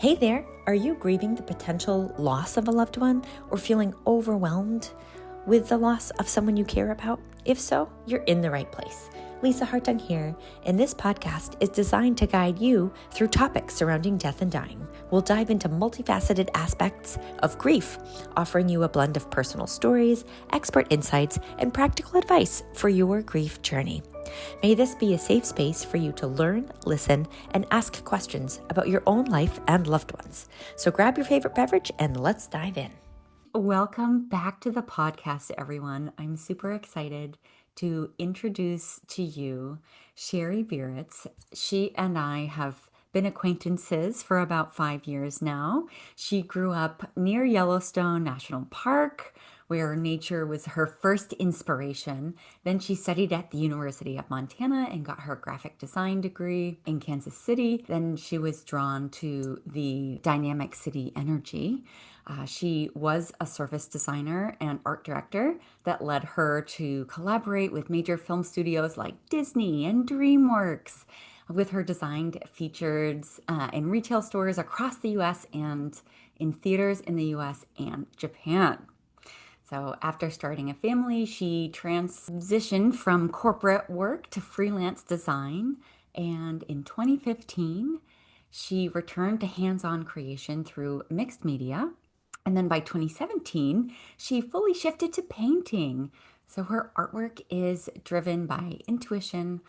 Hey there, are you grieving the potential loss of a loved one or feeling overwhelmed with the loss of someone you care about? If so, you're in the right place. Lisa Hartung here, and this podcast is designed to guide you through topics surrounding death and dying. We'll dive into multifaceted aspects of grief, offering you a blend of personal stories, expert insights, and practical advice for your grief journey. May this be a safe space for you to learn, listen, and ask questions about your own life and loved ones. So grab your favorite beverage and let's dive in. Welcome back to the podcast, everyone. I'm super excited to introduce to you Sheri Biritz. She and I have been acquaintances for about 5 years now. She grew up near Yellowstone National Park, where nature was her first inspiration. Then she studied at the University of Montana and got her graphic design degree in Kansas City. Then she was drawn to the dynamic city energy. She was a service designer and art director that led her to collaborate with major film studios like Disney and DreamWorks, with her design featured in retail stores across the US and in theaters in the US and Japan. So after starting a family, she transitioned from corporate work to freelance design. And in 2015, she returned to hands-on creation through mixed media. And then by 2017, she fully shifted to painting. So her artwork is driven by intuition,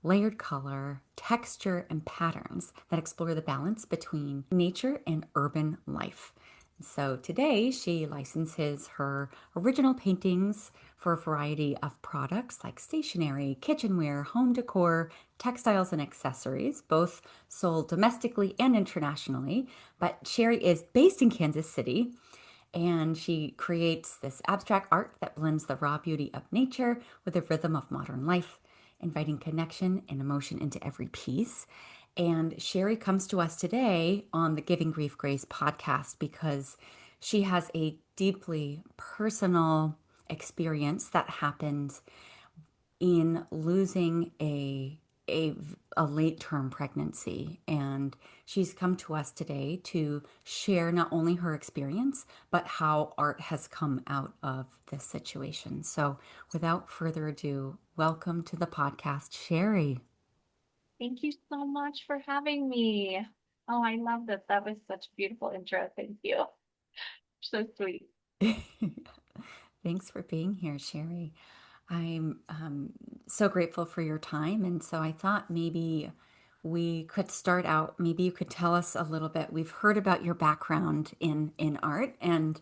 layered color, texture, and patterns that explore the balance between nature and urban life. So today she licenses her original paintings for a variety of products like stationery, kitchenware, home decor, textiles, and accessories, both sold domestically and internationally. But Sheri is based in Kansas City, and she creates this abstract art that blends the raw beauty of nature with the rhythm of modern life, inviting connection and emotion into every piece. And Sheri comes to us today on the Giving Grief Grace podcast because she has a deeply personal experience that happened in losing a late-term pregnancy. And she's come to us today to share not only her experience, but how art has come out of this situation. So without further ado, welcome to the podcast, Sheri. Thank you so much for having me. Oh, I love this. That was such a beautiful intro. Thank you. So sweet. Thanks for being here, Sheri. I'm so grateful for your time. And so I thought maybe we could start out, maybe you could tell us a little bit. We've heard about your background in art, and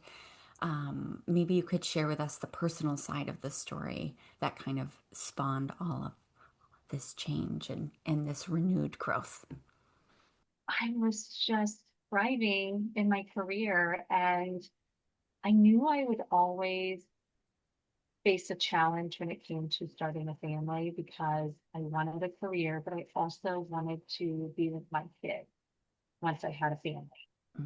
maybe you could share with us the personal side of the story that kind of spawned all of this change and this renewed growth. I was just thriving in my career, and I knew I would always face a challenge when it came to starting a family because I wanted a career, but I also wanted to be with my kid once I had a family.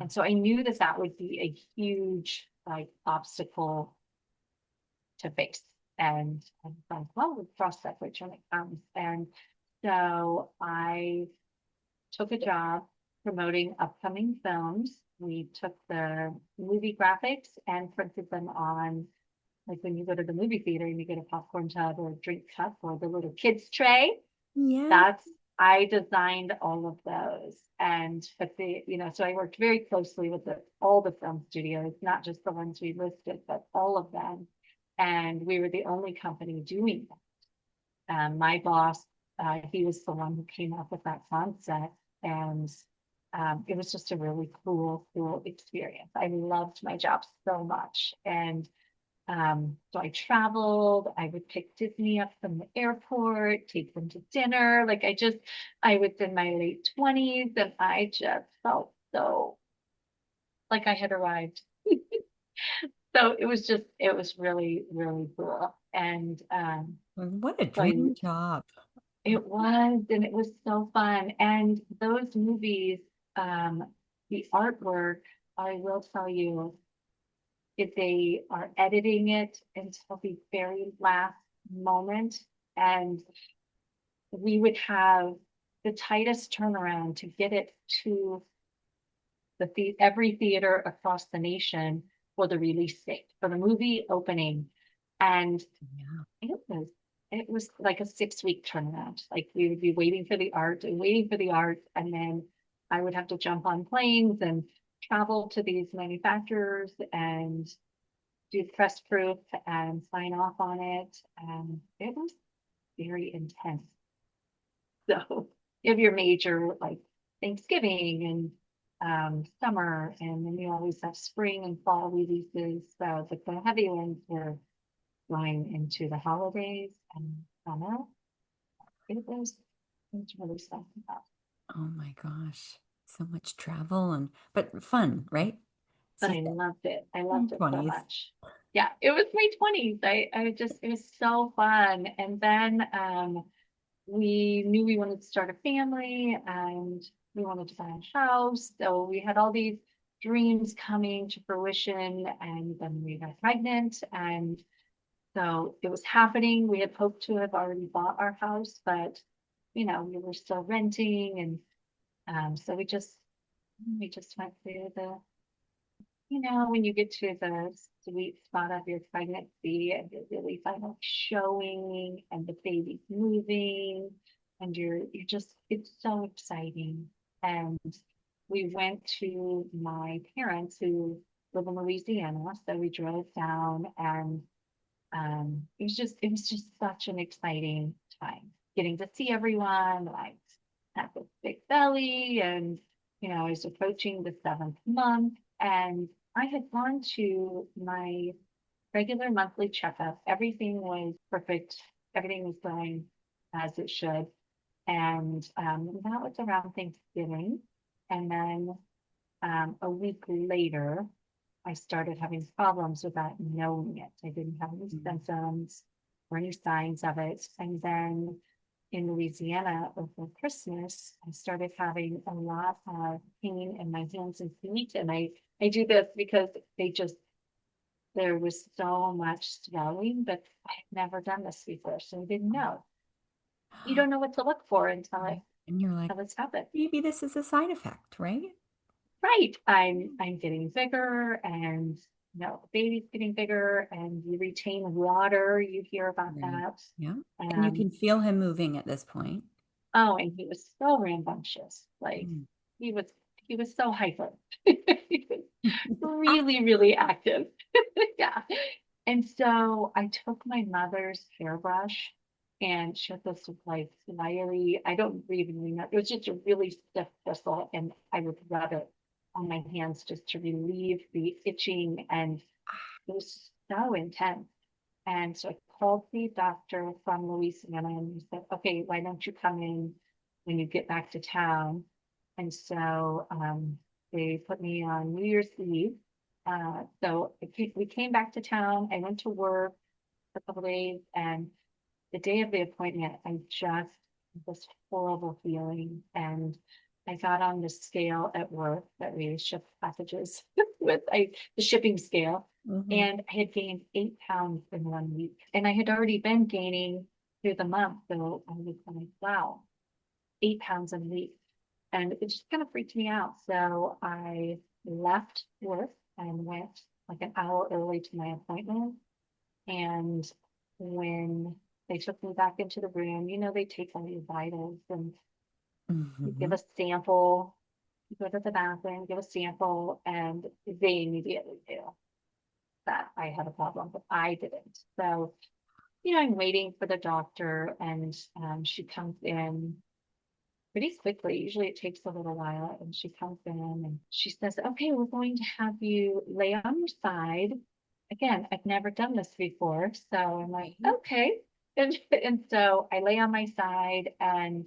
And so I knew that that would be a huge obstacle to face. And I thought, well, we'll cross that bridge when it comes. And so I took a job promoting upcoming films. We took the movie graphics and printed them on, like when you go to the movie theater and you get a popcorn tub or a drink cup or the little kids tray. Yeah. That's I designed all of those. And but so I worked very closely with all the film studios, not just the ones we listed, but all of them. And we were the only company doing that. My boss, he was the one who came up with that concept, and it was just a really cool experience. I loved my job so much, and so I traveled. I would pick Disney up from the airport, take them to dinner. I was in my late 20s, and I just felt so like I had arrived. So it was really cool. And What a so I dream job. It was, and it was so fun. And those movies, um, the artwork, I will tell you, if they are editing it until the very last moment, and we would have the tightest turnaround to get it to every theater across the nation for the release date for the movie opening. And Yeah. it was like a 6 week turnaround. Like we would be waiting for the art and waiting for the art, and then I would have to jump on planes and travel to these manufacturers and do press proof and sign off on it. And it was very intense. So you have your major like Thanksgiving and summer, and then you always have spring and fall releases. So the heavy ones were going into the holidays and summer. It was really something else. Oh my gosh. So much travel but fun, right? But So I loved it. I you loved said it so 20s. much. Yeah, it was my 20s. I just it was so fun. And then we knew we wanted to start a family and we wanted to buy a house. So we had all these dreams coming to fruition, and then we got pregnant, and so it was happening. We had hoped to have already bought our house, but we were still renting, and so we just went through when you get to the sweet spot of your pregnancy and you're really finally showing and the baby's moving and you're just, it's so exciting. And we went to my parents who live in Louisiana. So we drove down, and it was just such an exciting time getting to see everyone. Like had this big belly, and I was approaching the 7th month, and I had gone to my regular monthly checkup. Everything was perfect. Everything was going as it should. And that was around Thanksgiving. And then a week later, I started having problems without knowing it. I didn't have any Mm. symptoms or any signs of it. And then in Louisiana over Christmas, I started having a lot of pain in my hands and feet. And I do this because there was so much swelling, but I had never done this before. So I didn't know. You don't know what to look for Right. And you're like, until it's happened. maybe this is a side effect, right? Right. I'm getting bigger, and the baby's getting bigger, and you retain water. You hear about Right. that. Yeah. And you Um, can feel him moving at this point. oh, and he was so rambunctious. Like Mm. he was he was so hyper. He was really, really active. Yeah. And so I took my mother's hairbrush, and she had this like wiry, I don't even remember, it was just a really stiff bristle, and I would rub it on my hands just to relieve the itching, and it was so intense. And so I called the doctor from Louisiana, and he said, okay, why don't you come in when you get back to town? And so they put me on New Year's Eve. So we came back to town. I went to work for a couple of days, and the day of the appointment, I just this horrible feeling. And I got on the scale at work that we ship packages with, the shipping scale, Mhm. and I had gained 8 pounds in 1 week. And I had already been gaining through the month. So I was like, wow, 8 pounds in a week. And it just kind of freaked me out. So I left work and went like an hour early to my appointment. And when they took me back into the room, they take all your vitals and you give Mhm. a sample. You go to the bathroom, give a sample, and they immediately knew that I had a problem, but I didn't. So, I'm waiting for the doctor, and she comes in pretty quickly. Usually it takes a little while, and she comes in and she says, okay, we're going to have you lay on your side. Again, I've never done this before. So I'm like, Right. okay. And so I lay on my side, and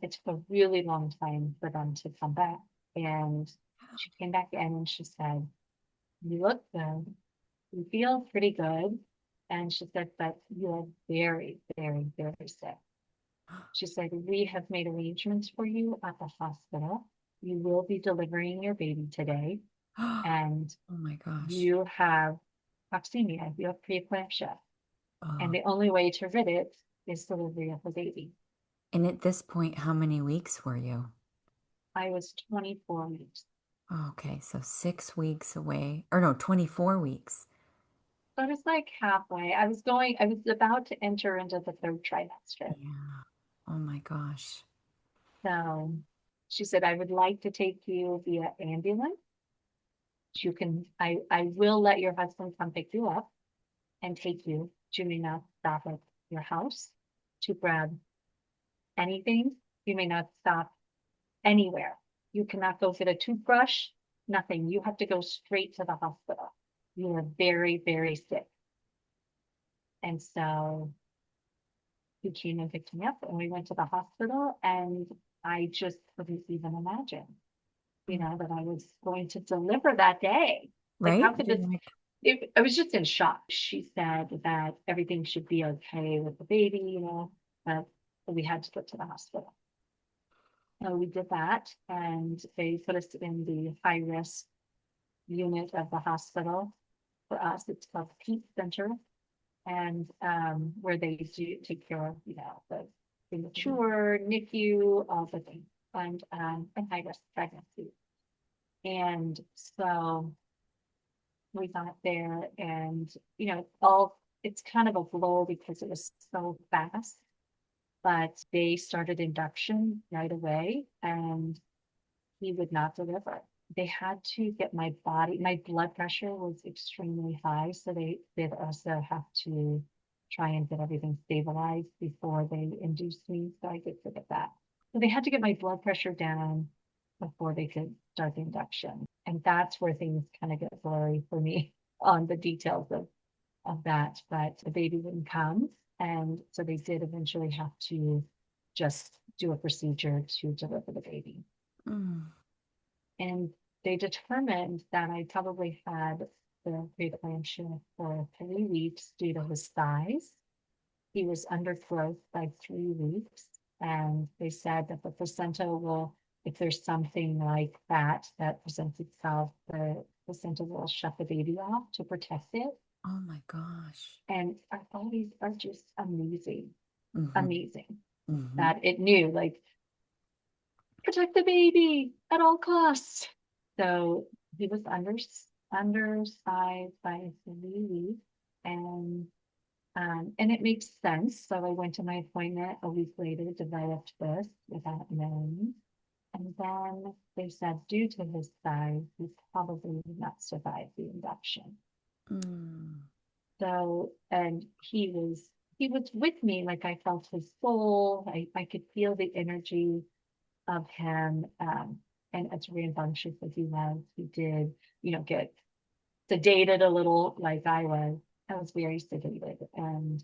it took a really long time for them to come back. And she came back in and she said, you look good. You feel pretty good. And she said, but you are very, very, very sick. She said, we have made arrangements for you at the hospital. You will be delivering your baby today, and Oh my gosh. you have toxemia, you have preeclampsia. And Oh. the only way to rid it is delivery of the baby. And at this point, how many weeks were you? I was 24 weeks. Okay, so 6 weeks away, or no, 24 weeks. So I was like halfway. I was about to enter into the third trimester. Yeah. Oh my gosh. So she said, I would like to take you via ambulance. I will let your husband come pick you up and take you. You may not stop at your house to grab anything. You may not stop anywhere. You cannot go get a toothbrush, nothing. You have to go straight to the hospital. You are very, very sick. And so he came and picked me up and we went to the hospital and I just couldn't even imagine, Mm. that I was going to deliver that day. Like, Right? how could You're this? like, I was just in shock. She said that everything should be okay with the baby, but we had to go to the hospital. So we did that, and they put us in the high risk unit of the hospital. For us, it's called the Peak Center, and where they do take care of, the premature, NICU, all the things, and high risk pregnancy. And so we got there, and it's kind of a blow because it was so fast. But they started induction right away, and he would not deliver. They had to get my blood pressure was extremely high. So they did also have to try and get everything stabilized before they induced me. So I did forget that. So they had to get my blood pressure down before they could start the induction. And that's where things kind of get blurry for me on the details of that. But the baby wouldn't come. And so they did eventually have to just do a procedure to deliver the baby. mm, And they determined that I probably had the preeclampsia for 3 weeks due to his size. He was undergrowth by 3 weeks. And they said that the placenta will, if there's something like that presents itself, the placenta will shut the baby off to protect it. oh my gosh. And our bodies are just amazing, Mm-hmm. amazing Mm-hmm. that it knew, like, protect the baby at all costs. So he was undersized by 3 weeks, and it makes sense. So I went to my appointment a week later, developed this without knowing. And then they said, due to his size, he probably would not survive the induction. Mm. So, and he was with me, like I felt his soul. I could feel the energy of him. And as rambunctious as he was, he did, get sedated a little like I was. I was very sedated and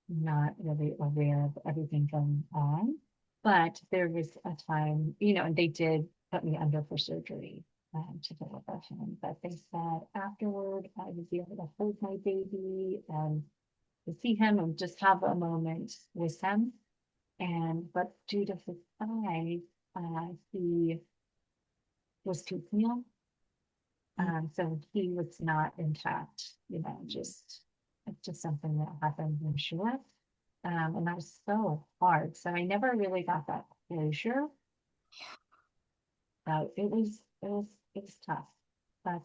not really aware of everything going on. But there was a time, and they did put me under for surgery to deliver him. But they said afterward, I would be able to hold my baby and to see him and just have a moment with him. But due to his size, he was piecemeal. Mm. So he was not intact, just it's just something that happened, I'm sure. And that was so hard. So I never really got that closure. So it was tough. But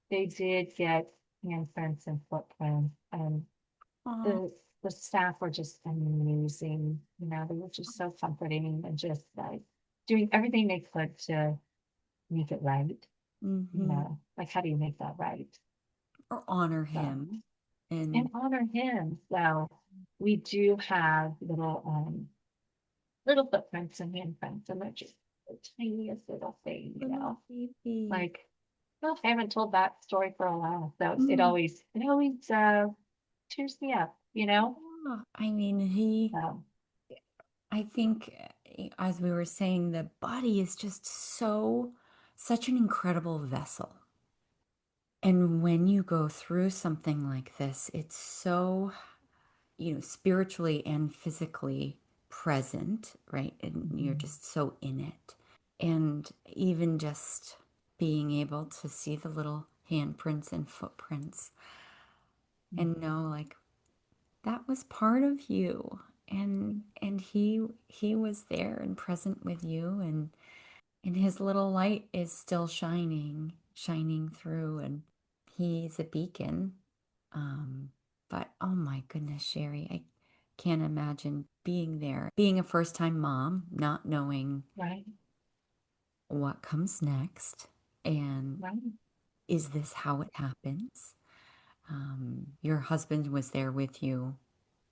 they did get handprints and footprints, and Oh, the staff were just amazing. They were just so comforting and just like doing everything they could to make it right. mm-hmm. Like, how do you make that right? Or honor So, him. and And honor him. So we do have little footprints and handprints, and they're just the tiniest little thing, little baby. like, well, I haven't told that story for a while. So Mm. it always tears me up. Yeah. I mean, he, So I think, as we were saying, the body is just such an incredible vessel. And when you go through something like this, it's so, spiritually and physically present, right? And you're mhm, just so in it. And even just being able to see the little handprints and footprints and mhm. know, like, that was part of you. And he was there and present with you. And And his little light is still shining through, and he's a beacon. But oh my goodness, Sheri, I can't imagine being there, being a first-time mom, not knowing Right, what comes next, and right. is this how it happens? Your husband was there with you.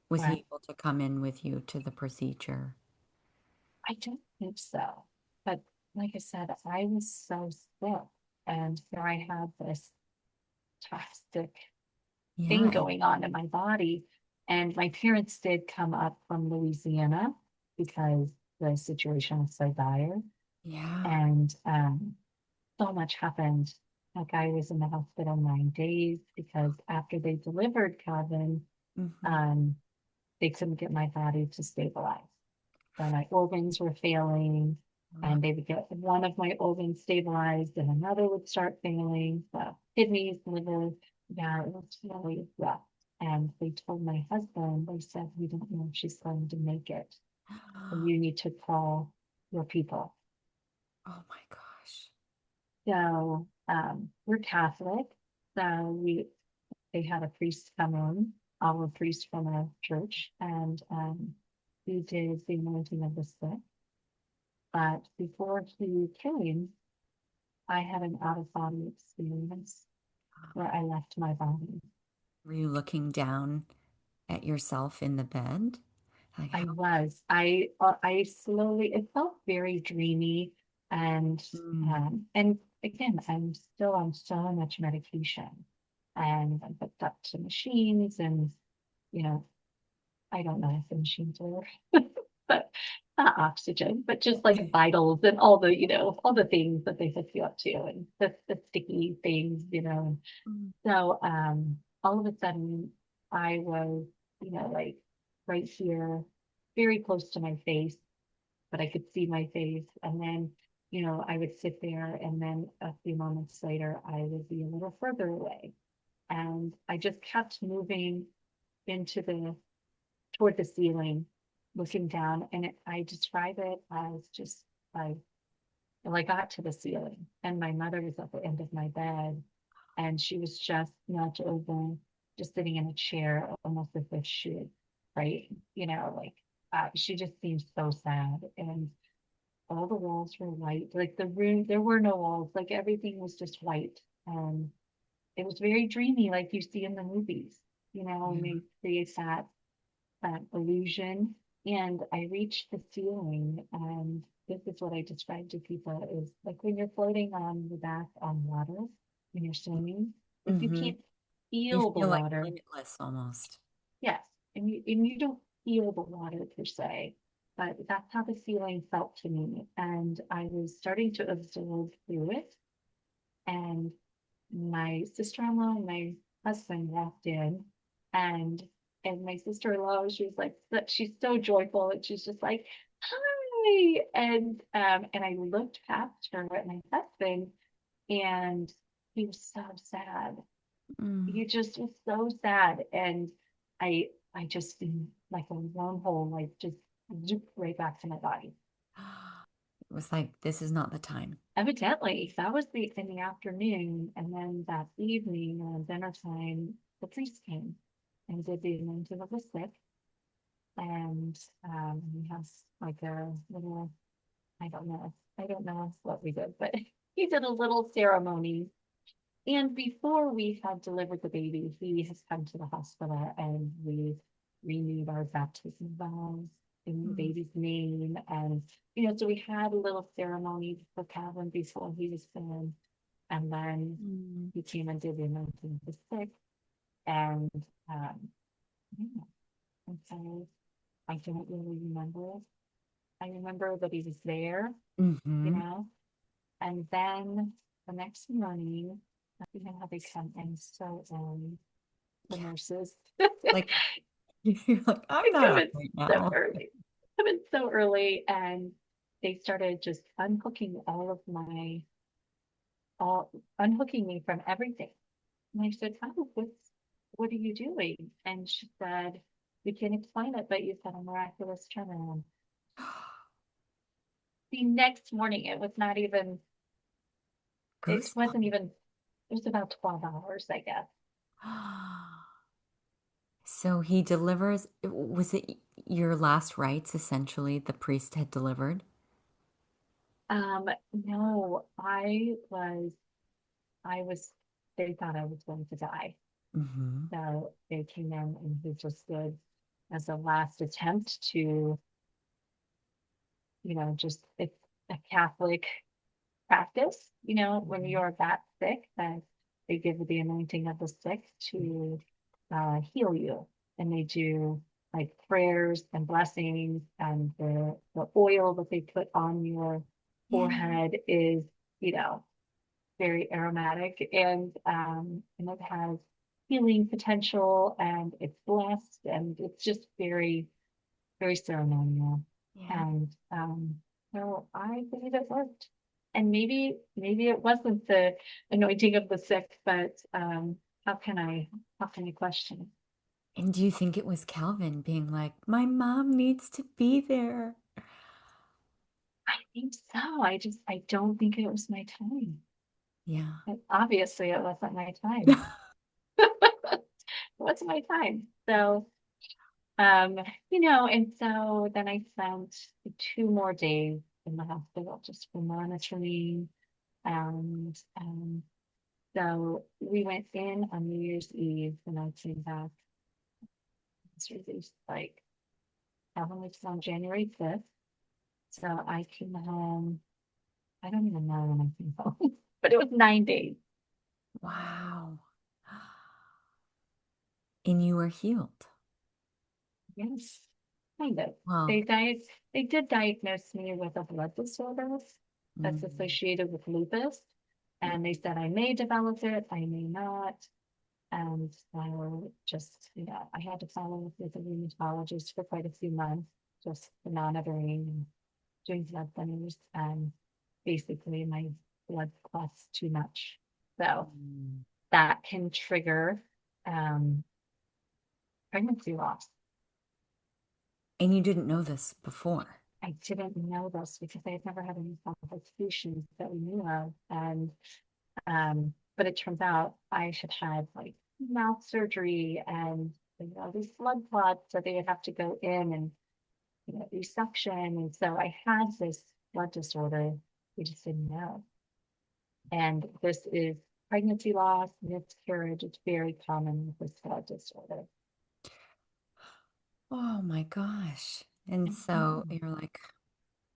Was he Right. able to come in with you to the procedure? I don't think so. But like I said, I was so sick. And here I had this toxic thing Yeah, and going on in my body. And my parents did come up from Louisiana because the situation was so dire. yeah. And so much happened. Like I was in the hospital 9 days because after they delivered Calvin, Hmm. um, they couldn't get my body to stabilize. So my organs were failing, and they would get one of my organs stabilized and another would start failing. So kidneys, liver, yeah, it was really rough. And they told my husband, they said, we don't know if she's going to make it. And you need to call your people. Oh my gosh. So we're Catholic. So they had a priest come in, our priest from a church, and he did the anointing of the sick. But before he came, I had an out of body experience where I left my body. Were you looking down at yourself in the bed? Like I how? was. I slowly. It felt very dreamy, and Mm, and again, I'm still on so much medication, and I'm hooked up to machines, and you know, I don't know if the machines work, but not oxygen, but just like vitals and all the all the things that they hook you up to, and the sticky things, mm, So all of a sudden I was, like right here, very close to my face, but I could see my face. And then, I would sit there and then a few moments later I would be a little further away. And I just kept moving into the toward the ceiling, looking down, and I describe it as just like well, I got to the ceiling, and my mother was at the end of my bed, and she was just not over, just sitting in a chair, almost as if she was, right, like she just seemed so sad, and all the walls were white, like the room, there were no walls, like everything was just white, and it was very dreamy, like you see in the movies, and yeah. they create that illusion. And I reached the ceiling, and this is what I describe to people is like when you're floating on the back on water, when you're swimming, like you Hmm. can't You feel the feel like water. limitless almost. Yes. And you don't feel the water per se, but that's how the ceiling felt to me. And I was starting to absorb through it. And my sister-in-law and my husband walked in, and my sister-in-law, she was like, she's so joyful, and she's just like, hi. And I looked past her at my husband, and he was so sad. Mm. He just was so sad. And I just like a wormhole, like just zoop right back to my body. It was like, this is not the time. Evidently, that was in the afternoon, and then that evening, dinner time, the priest came and did the anointing of the sick, and he has like a little, I don't know what we did, but he did a little ceremony. And before we had delivered the baby, he has come to the hospital, and we renewed our baptism vows in the Mm. baby's name, and so we had a little ceremony for Calvin before he was born. And then Mm. he came and did the anointing of the sick. And yeah, and so I don't really remember it. I remember that he was there, you Hmm. know. And then the next morning, how they come in so early, the Yeah. nurses. Like, you're like, I'm They not come up in right so now. early. Come in so early, and they started just unhooking all of my all unhooking me from everything. And I said, "Oh, what are you doing?" And she said, "We can't explain it, but you've had a miraculous turnaround." the next morning, it was not even, it Goosebumps. wasn't even, it was about 12 hours, I guess. So he delivers, was it your last rites essentially the priest had delivered? No, I was, they thought I was going to die. Mm-hmm. So they came in and he just did as a last attempt to, just it's a Catholic practice, when you're that sick, that they give the anointing of the sick to heal you. And they do like prayers and blessings, and the oil that they put on your Yeah. forehead is, you know, very aromatic, and it has healing potential, and it's blessed, and it's just very, very ceremonial. Yeah. And so I believe it worked. And maybe it wasn't the anointing of the sick, but how can I how can I question it? And do you think it was Calvin being like, my mom needs to be there? I think so. I don't think it was my time. Yeah. And obviously it wasn't my time. It wasn't my time. So and so then I spent 2 more days in the hospital just for monitoring. And so we went in on New Year's Eve and I came back. It's released like Calvin was on January 5th. So I came home. I don't even know when I came home, but it was 9 days. Wow. And you were healed. Yes, kind of. Well, They did diagnose me with a blood disorder that's mm, associated with lupus. And they said I may develop it, I may not. And so just, I had to follow with a rheumatologist for quite a few months, just monitoring and doing blood thinners. And basically my blood clots too much. So mm. that can trigger um, pregnancy loss. And you didn't know this before. I didn't know this because I had never had any complications that we knew of. And but it turns out I had had like mouth surgery and these blood clots, so they would have to go in and do suction. And so I had this blood disorder. We just didn't know. And this is pregnancy loss, miscarriage. It's very common with this blood disorder. Oh my gosh. And so Mhm. you're like,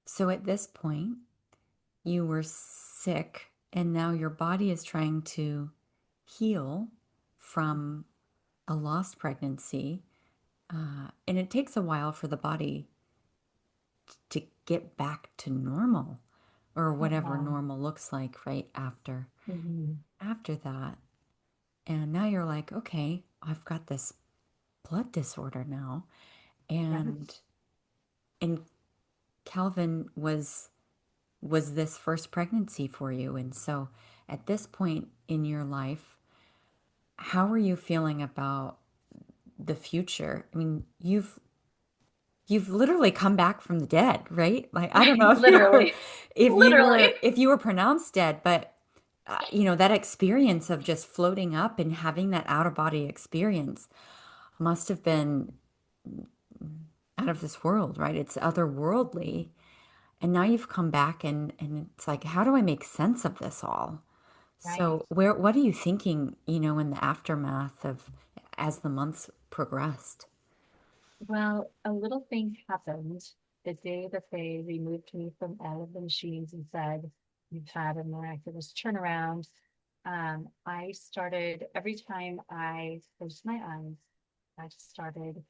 so at this point, you were sick, and now your body is trying to heal from a lost pregnancy. And it takes a while for the body to get back to normal or whatever Uh-huh. normal looks like right Mhm. after that. And now you're like, okay, I've got this blood disorder now. Right. And Calvin was this first pregnancy for you. And so at this point in your life, how are you feeling about the future? I mean, you've literally come back from the dead, right? Like I don't know if you were Literally. Literally. if you were pronounced dead, but that experience of just floating up and having that out of body experience must have been out of this world, right? It's otherworldly. And now you've come back and it's like, how do I make sense of this all? Right. So what are you thinking, in the aftermath of as the months progressed? Well, a little thing happened the day that they removed me from all of the machines and said, you've had a miraculous turnaround. I started, every time I closed my eyes, I started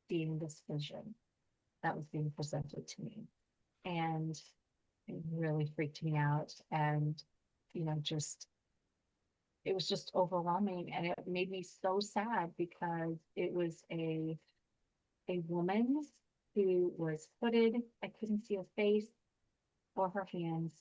seeing this vision that was being presented to me. And it really freaked me out. And, just, it was just overwhelming. And it made me so sad because it was a woman who was hooded. I couldn't see her face or her hands,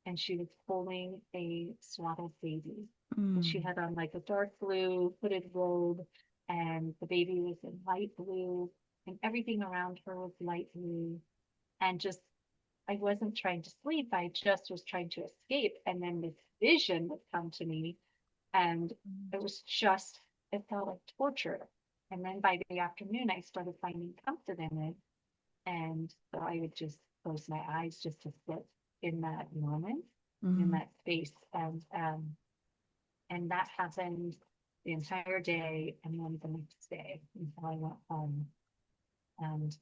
and she was holding a swaddled baby. And she Mm. had on like a dark blue hooded robe, and the baby was in light blue, and everything around her was light blue. And just I wasn't trying to sleep. I just was trying to escape. And then this vision would come to me, and it was just, it felt like torture. And then by the afternoon, I started finding comfort in it. And so I would just close my eyes just to sit in that moment, in Mm. that space. And that happened the entire day. And then the next day until I went home. And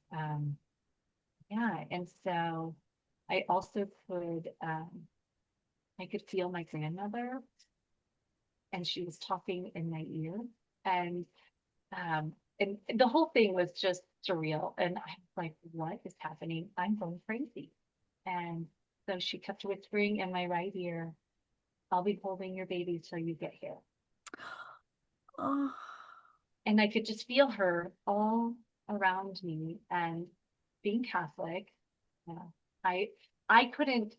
yeah, and so I also I could feel my grandmother, and she was talking in my ear. And and the whole thing was just surreal. And I was like, what is happening? I'm going crazy. And so she kept whispering in my right ear, I'll be holding your baby till you get here. Oh, And I could just feel her all around me. And being Catholic, you know, I I couldn't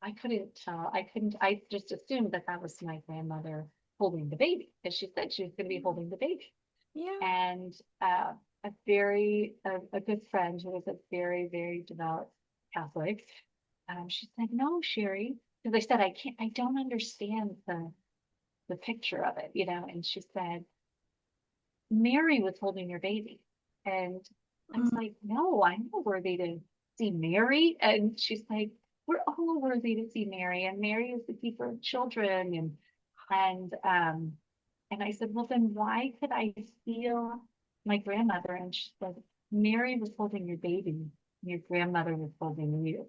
I couldn't tell. I just assumed that that was my grandmother holding the baby, because she said she was going to be holding the baby. yeah. And a good friend who was a very, very devout Catholic, she said, no, Sheri, because I said, I don't understand the picture of it, and she said, Mary was holding your baby. And I was Mm. like, no, I'm not worthy to see Mary. And she's like, we're all worthy to see Mary. And Mary is the keeper of children. And I said, well, then why could I feel my grandmother? And she said, Mary was holding your baby. And your grandmother was holding you.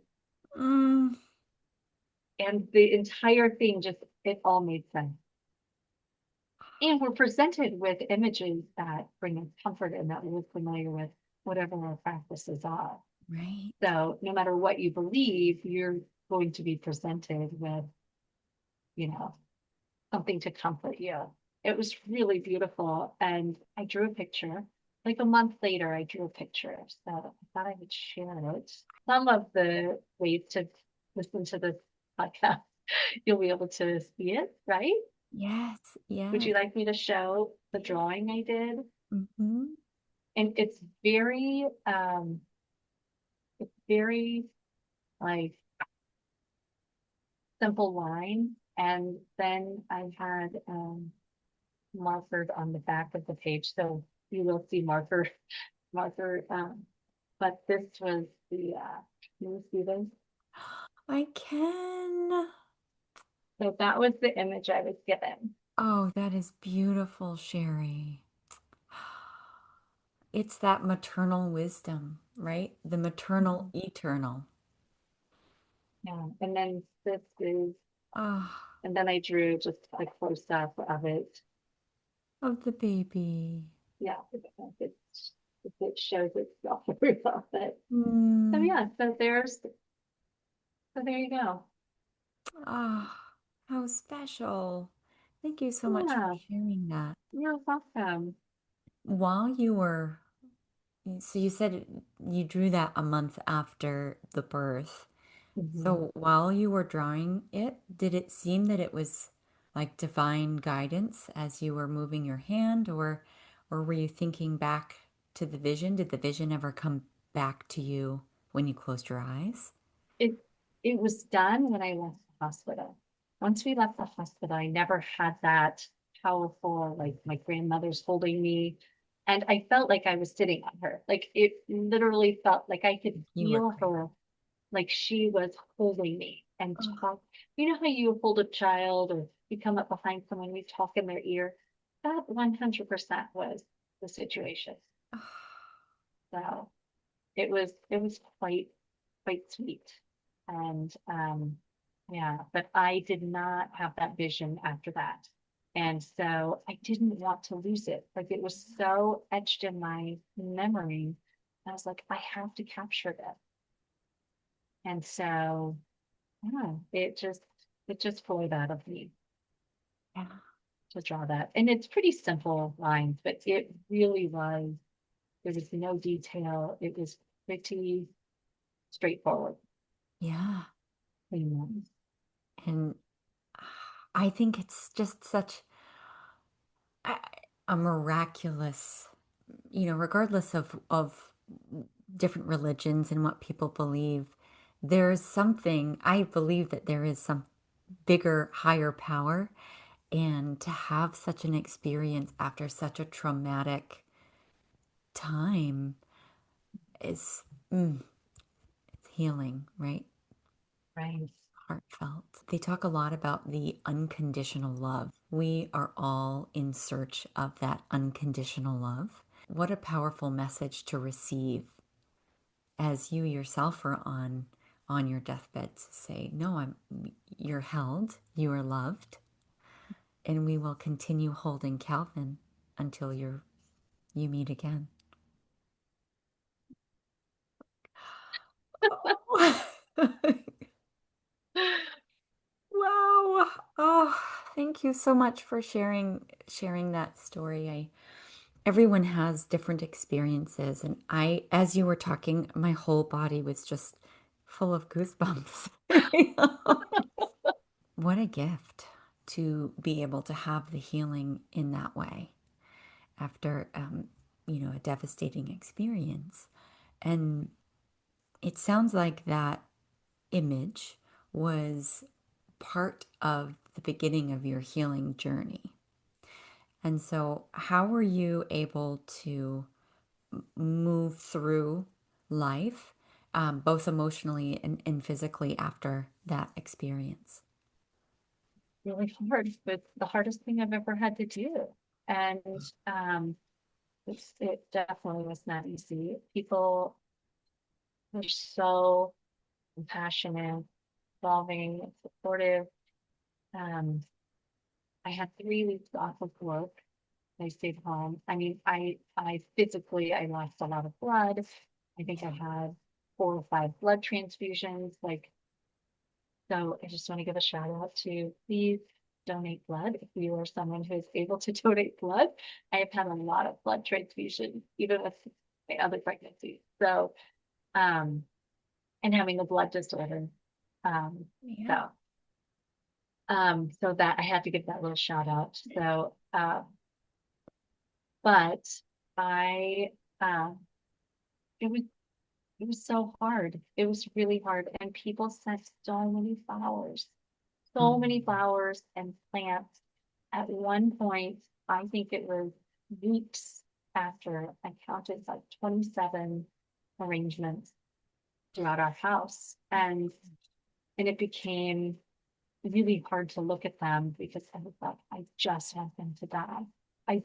Mm. And the entire thing just, it all made sense. And we're presented with images that bring us comfort and that we're familiar with whatever our practices are. Right. So no matter what you believe, you're going to be presented with, you know, something to comfort you. It was really beautiful. And I drew a picture. Like a month later, I drew a picture. So I thought I would share it. Some of the ways to listen to this podcast, you'll be able to see it, right? Yes. Would Yes. you like me to show the Yeah. drawing I did? Mm-hmm. And it's very like simple line. And then I had markers on the back of the page, so you will see marker. But this was the can you see this? I can. So that was the image I was given. Oh, that is beautiful, Sheri. It's that maternal wisdom, right? The maternal Mhm. eternal. Yeah, and then this is, Ah, and then I drew just a close up of it. of the baby. Yeah, it, it shows itself very well. But so Mm. yeah, so there you go. Ah, how special. Thank you so much for Yeah, sharing that. you're welcome. While you were, so you said you drew that a month after the birth. Mhm. So while you were drawing it, did it seem that it was like divine guidance as you were moving your hand, or were you thinking back to the vision? Did the vision ever come back to you when you closed your eyes? It it was done when I left the hospital. Once we left the hospital, I never had that powerful, like my grandmother's holding me. And I felt like I was sitting on her. Like it literally felt like I could You were feel great. her, like she was holding me and Oh, talk. You know how you hold a child or you come up behind someone, you talk in their ear? That 100% was the situation. oh, So it was quite sweet. And yeah, but I did not have that vision after that. And so I didn't want to lose it. Like it was so etched in my memory. I was like, I have to capture this. And so yeah, it just flowed out of me yeah. to draw that. And it's pretty simple lines, but it really was, there was no detail. It was pretty straightforward. Yeah. You And I think it's just such a a miraculous, regardless of different religions and what people believe, there's something, I believe that there is some bigger, higher power. And to have such an experience after such a traumatic time is it's healing, right? Right. Heartfelt. They talk a lot about the unconditional love. We are all in search of that unconditional love. What a powerful message to receive as you yourself are on your deathbed to say, no, you're held, you are loved, and we will continue holding Calvin until you meet again. Oh. Wow. Oh, thank you so much for sharing that story. Everyone has different experiences, and as you were talking, my whole body was just full of goosebumps. What a gift to be able to have the healing in that way after a devastating experience. And it sounds like that image was part of the beginning of your healing journey. And so, how were you able to move through life, both emotionally and physically, after that experience? Really hard, but the hardest thing I've ever had to do. And it definitely was not easy. People were so compassionate, involving, supportive. Um, I had 3 weeks off of work. I stayed home. I mean, I physically, I lost a lot of blood. I think I had 4 or 5 blood transfusions. Like, so I just want to give a shout out to please donate blood if you are someone who is able to donate blood. I have had a lot of blood transfusions, even with my other pregnancies. So, and having a blood disorder. Um, Yeah. so, so that I had to give that little shout out. So, but I, um, it was it was so hard. It was really hard, and people sent so many Mm. flowers and plants. At one point, I think it was weeks after, I counted like 27 arrangements throughout our house, and it became really hard to look at them because I was like, I just want them to die. I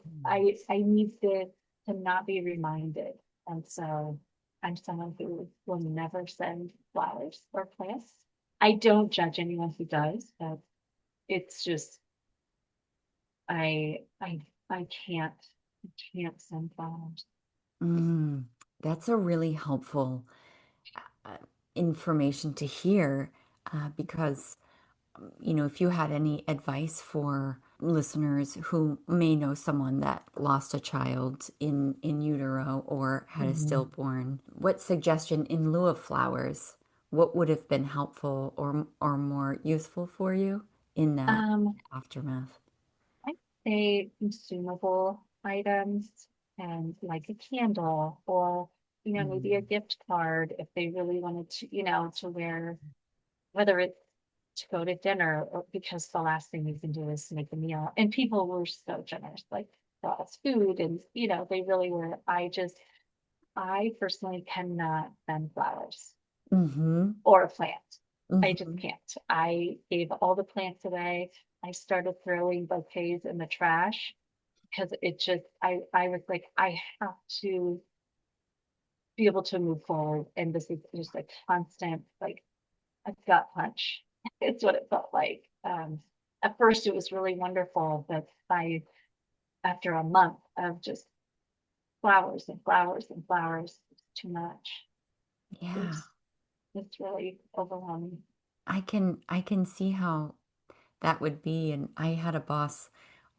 need to not be reminded. And so I'm someone who will never send flowers or plants. I don't judge anyone who does, but it's just I I I can't send flowers. Mm. That's a really helpful uh, information to hear, because if you had any advice for listeners who may know someone that lost a child in utero or had a Mhm. stillborn, what suggestion in lieu of flowers, what would have been helpful or more useful for you in that Um, aftermath? I'd say consumable items and like a candle or, maybe a Mm. gift card if they really wanted to, to wear, whether it's to go to dinner or because the last thing you can do is make a meal. And people were so generous, like brought us food and, they really were. I personally cannot send flowers Mm-hmm. or a plant. I just Mm-hmm. can't. I gave all the plants away. I started throwing bouquets in the trash because I was like, I have to be able to move forward. And this is just a constant, like a gut punch. It's what it felt like. At first it was really wonderful, but after a month of just flowers and flowers and flowers, it's too much. Yeah, It's it's really overwhelming. I can see how that would be. And I had a boss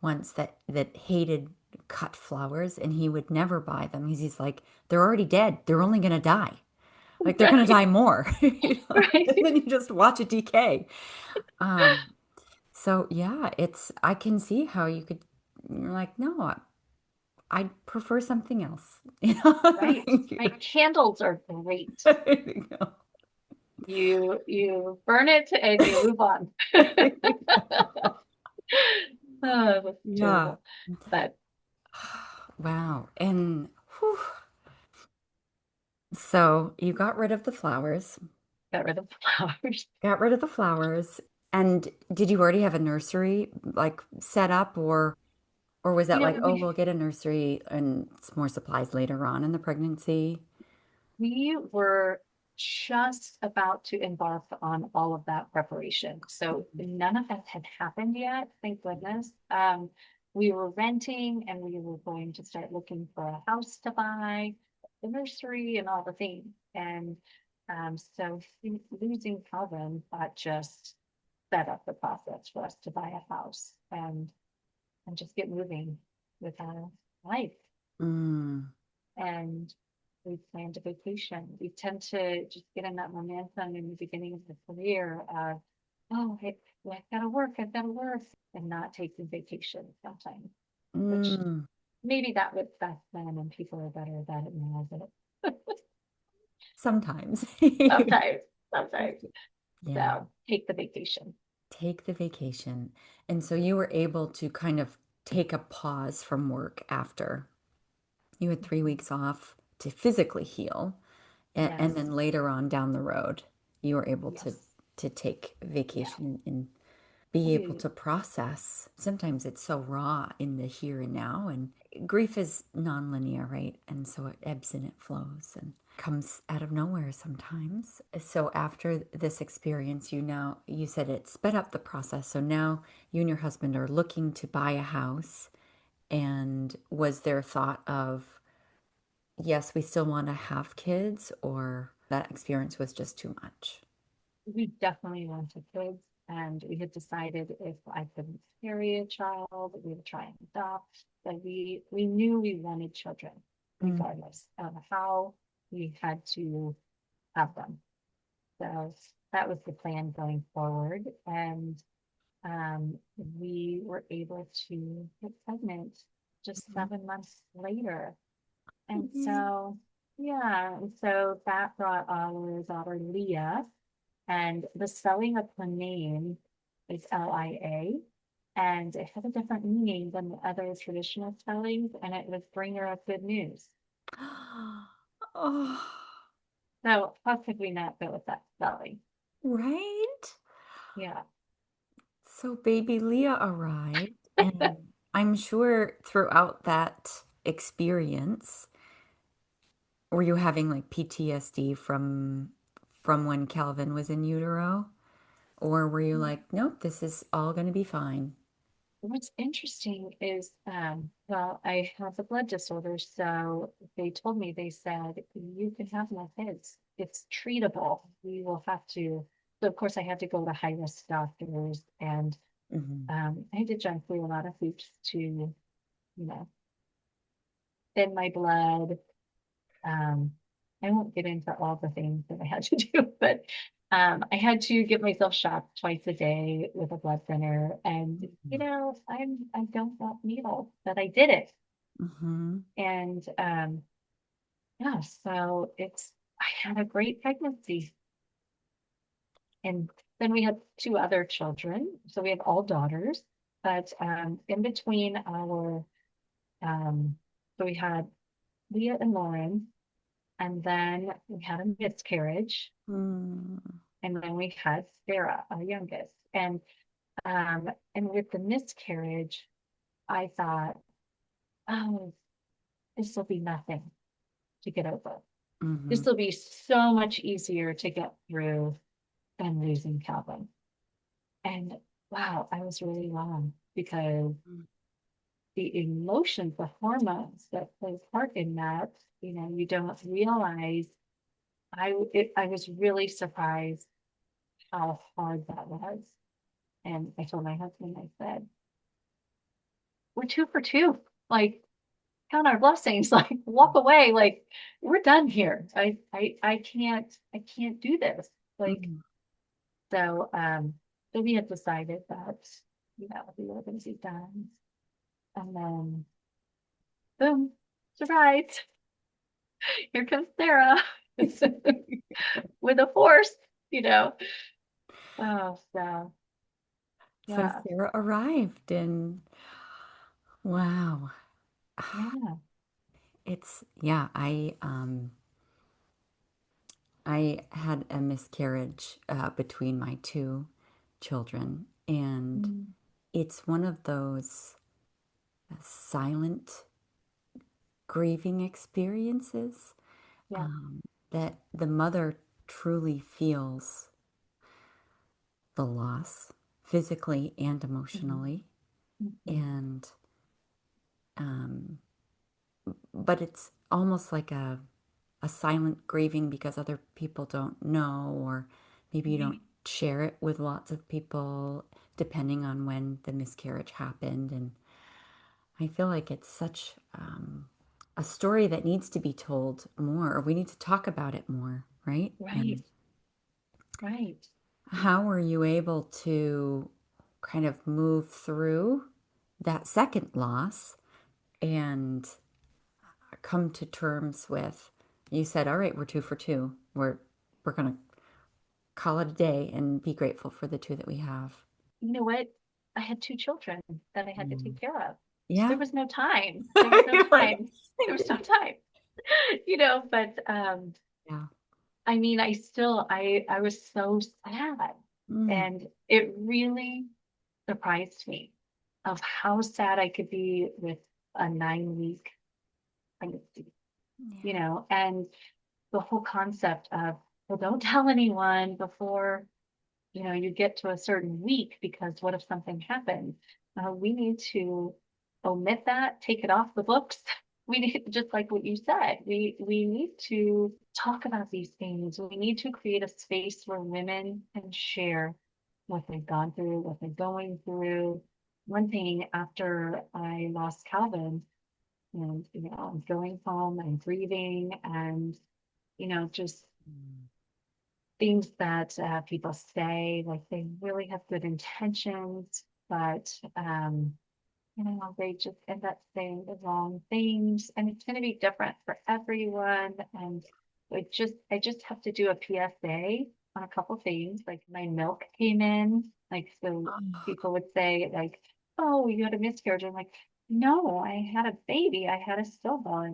once that hated cut flowers, and he would never buy them because he's like, they're already dead. They're only gonna die. Like they're gonna Right, die more. right, And then you just watch it decay. Um, so yeah, I can see how you're like, no, I'd prefer something else. right, Thank you. right. Candles are great. There you go. You burn it and you move on. Oh, that's Yeah. terrible. But Wow. And whew. So you got rid of the flowers, got rid of the flowers. got rid of the flowers. And did you already have a nursery like set up, or was that You know, like, oh, we'll get a nursery and more supplies later on in the pregnancy? we were just about to embark on all of that preparation. So none of that had happened yet, thank goodness. We were renting and we were going to start looking for a house to buy, the nursery and all the things. And so losing Calvin, that just set up the process for us to buy a house and just get moving with our life. Mm, And we planned a vacation. We tend to just get in that momentum in the beginning of the career of, oh, hey, well, I've gotta work, and not taking vacation sometimes, which mm. maybe that was back then and people are better about it now, but Sometimes. sometimes, sometimes. Yeah. So take the vacation. Take the vacation. And so you were able to kind of take a pause from work after. You had 3 weeks off to physically heal. And Yes, then later on down the road, you were able yes, to take yeah. vacation and be able We, to process. Sometimes it's so raw in the here and now, and grief is nonlinear, right? And so it ebbs and it flows and comes out of nowhere sometimes. So after this experience, you said it sped up the process. So now you and your husband are looking to buy a house. And was there thought of, yes, we still want to have kids, or that experience was just too much? we definitely wanted kids, and we had decided if I couldn't carry a child, we would try and adopt. But we knew we wanted children, Mm, regardless of how we had to have them. So that was the plan going forward, and we were able to get pregnant just mhm, 7 months later. And mhm. so, yeah, and so that brought our daughter Leah, and the spelling of her name is Lia, and it had a different meaning than the other traditional spellings, and it was bringer of good news. Oh, So how could we not go with that spelling? right? Yeah. So baby Leah arrived, and I'm sure throughout that experience, were you having like PTSD from when Calvin was in utero? Or were you like, nope, this is all going to be fine? What's interesting is, well, I have a blood disorder, so they told me, they said, you can have more kids. It's treatable. We will have to, so of course I had to go to high risk doctors and Hmm. I had to jump through a lot of hoops to, know, thin my blood. Um, I won't get into all the things that I had to do, but I had to get myself shots twice a day with a blood thinner. And I don't want needles, but I did it. Hmm. And yeah, so I had a great pregnancy. And then we had two other children. So we have all daughters, but in between so we had Leah and Lauren, and then we had a miscarriage, Mm. and then we had Sarah, our youngest. And with the miscarriage, I thought, oh, this will be nothing to get over. Hmm. This will be so much easier to get through than losing Calvin. And wow, I was really wrong, because the emotions, the hormones that play part in that, you don't realize. I was really surprised how hard that was. And I told my husband, I said, we're two for two. Like, count our blessings, like walk away, like we're done here. I can't do this. Like, Mm. so we had decided that, we were gonna be done. And then boom, surprise, here comes Sarah with a force. you know? Oh, so So yeah, Sarah arrived and wow. yeah. It's yeah, I had a miscarriage between my two children, and Mm, it's one of those silent grieving experiences yeah. um, that the mother truly feels the loss physically and Mhm, emotionally, mhm. and um, but it's almost like a silent grieving because other people don't know, or maybe you don't Right, share it with lots of people, depending on when the miscarriage happened. And I feel like it's such a story that needs to be told more, or we need to talk about it more, right? right, And right. how were you able to kind of move through that second loss and come to terms with, you said, all right, we're two for two. We're gonna call it a day and be grateful for the two that we have. You know what? I had two children that I had to Mm. take care of. So Yeah. there was no time. There was no You're like, time. There was no time, but yeah. I mean, I was so sad, Mm. and it really surprised me of how sad I could be with a 9 week pregnancy, Yeah. and the whole concept of, well, don't tell anyone before, you get to a certain week, because what if something happens? We need to omit that, take it off the books. We need, just like what you said, we need to talk about these things. We need to create a space where women can share what they've gone through, what they're going through. One thing after I lost Calvin, and I'm going home and grieving, and just Mm. things that people say, like they really have good intentions, but they just end up saying the wrong things, and it's going to be different for everyone. And I just have to do a PSA on a couple things. Like my milk came in, like so Oh, people would say like, "Oh, you had a miscarriage." I'm like, "No, I had a baby. I had a stillborn.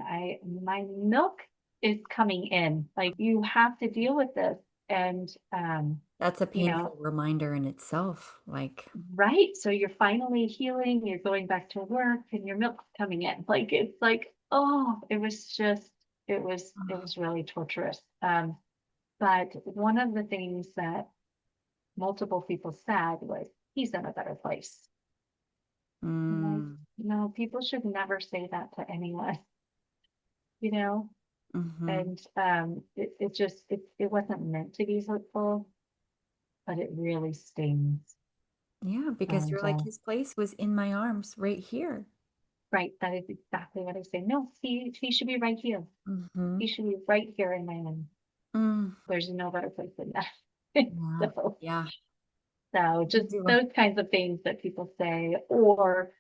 My milk is coming in. Like you have to deal with this." And that's a you know, painful reminder in itself. Like, right. So you're finally healing, you're going back to work, and your milk's coming in. Like it's like, oh, it was really torturous. But one of the things that multiple people said was, he's in a better place. And like, mm, no, people should never say that to anyone, you know? hmm, And it wasn't meant to be hurtful, but it really stings. yeah, because And you're like, his place was in my arms right here. right, that is exactly what I say. No, he should be right here. Mm-hmm. He should be right here in my home. Mm, There's no better place than that. yeah, So, yeah. so You just do. those kinds of things that people say, or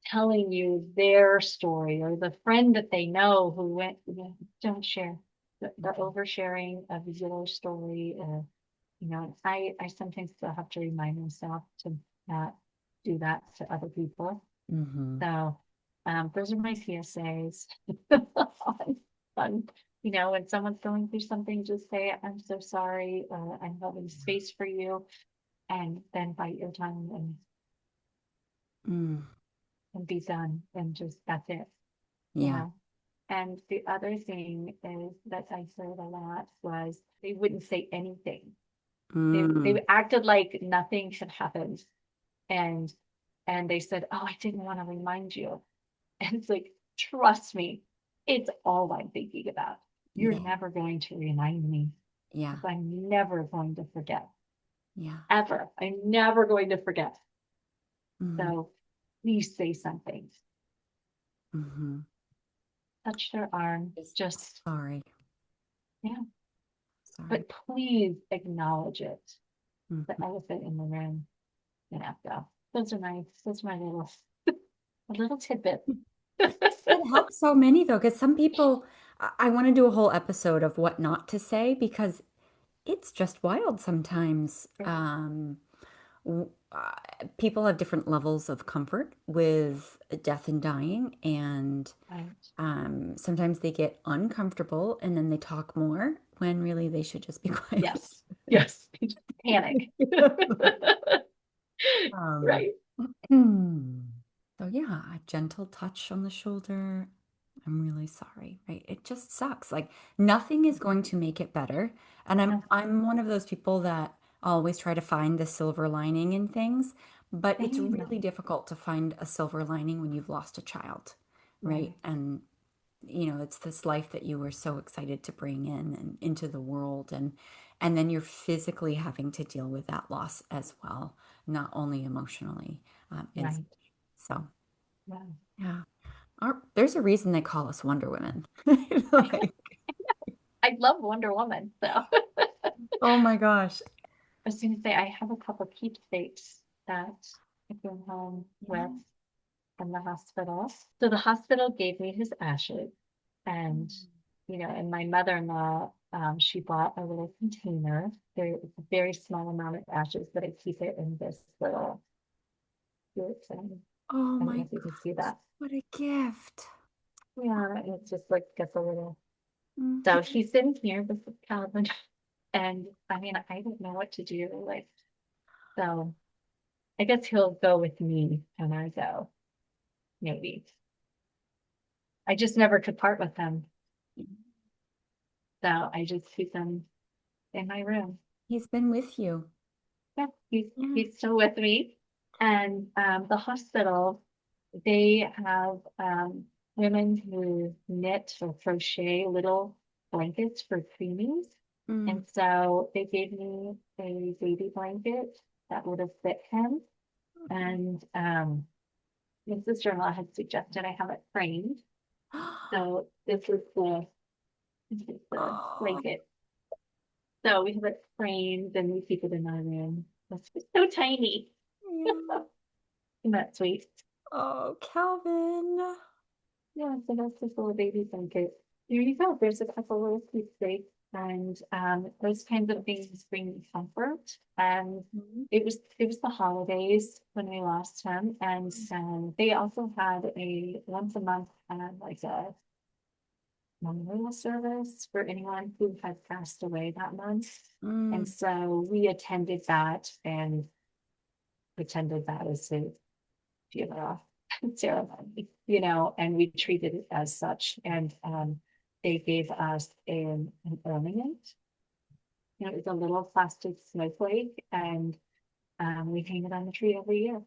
telling you their story, or the friend that they know who went, don't share the oversharing of your story. I sometimes still have to remind myself to not do that to other people. Mm-hmm. So those are my PSAs on, on, when someone's going through something, just say, I'm so sorry. I'm holding space for you. And then bite your tongue Mm, and be done. And just, that's it. yeah. Yeah. And the other thing is that I heard a lot was they wouldn't say anything. They Mm, acted like nothing had happened. And and they said, oh, I didn't want to remind you. And it's like, trust me, it's all I'm thinking about. You're yeah. never going to remind me, Yeah. because I'm never going to forget, Yeah. ever. I'm never going to forget. Mm-hmm. So please say something. Mm-hmm. Touch their arm. Just Just, sorry. yeah. Sorry. But please acknowledge it. The Mm-hmm. elephant in the room. So those are my little tidbit. It helps so many though, because some people, I want to do a whole episode of what not to say because it's just wild sometimes. People have different levels of comfort with death and dying, and Right. sometimes they get uncomfortable and then they talk more when really they should just be quiet. Yes. Yes. Panic. Um, Right. so yeah, a gentle touch on the shoulder. I'm really sorry, right? It just sucks. Like nothing is going to make it better. And I'm No, I'm one of those people that always try to find the silver lining in things, but it's same. really difficult to find a silver lining when you've lost a child, right? Right. And it's this life that you were so excited to bring in and into the world, and then you're physically having to deal with that loss as well, not only emotionally. And Right. so, Yeah. yeah. There's a reason they call us Wonder Women. Like, I love Wonder Woman. So oh my gosh. I was going to say, I have a couple keepsakes that I came home with Yeah. from the hospital. So the hospital gave me his ashes, and Mm. and my mother-in-law, she bought a little container. It's a very small amount of ashes, but I keep it in this little. Oh I don't know my if you can see gosh. that. What a gift. Yeah, and it's just like gets a little. So Mhm. he's in here. This is Calvin, and I mean, I don't know what to do. Like, so I guess he'll go with me when I go. Maybe I just never could part with him, so I just keep him in my room. He's been with you. Yeah, Yeah. he's still with me, and the hospital, they have women who knit or crochet little blankets for preemies. Mm. And so they gave me a baby blanket that would have fit him. And my sister-in-law had suggested I have it framed. So this is the Oh, blanket. So we have it framed and we keep it in our room. It's so tiny. yeah. Isn't that sweet? Oh, Calvin. Yeah, so that's this little baby blanket. There you go. There's a couple little keepsakes, and those kinds of things bring me comfort. And Mhm. it was the holidays when we lost him, and they also had a once a month like a memorial service for anyone who had passed away that month. And Mm. so we attended that and pretended that as his funeral ceremony, and we treated it as such. And they gave us an ornament. It was a little plastic snowflake, and we hang it on the tree every year,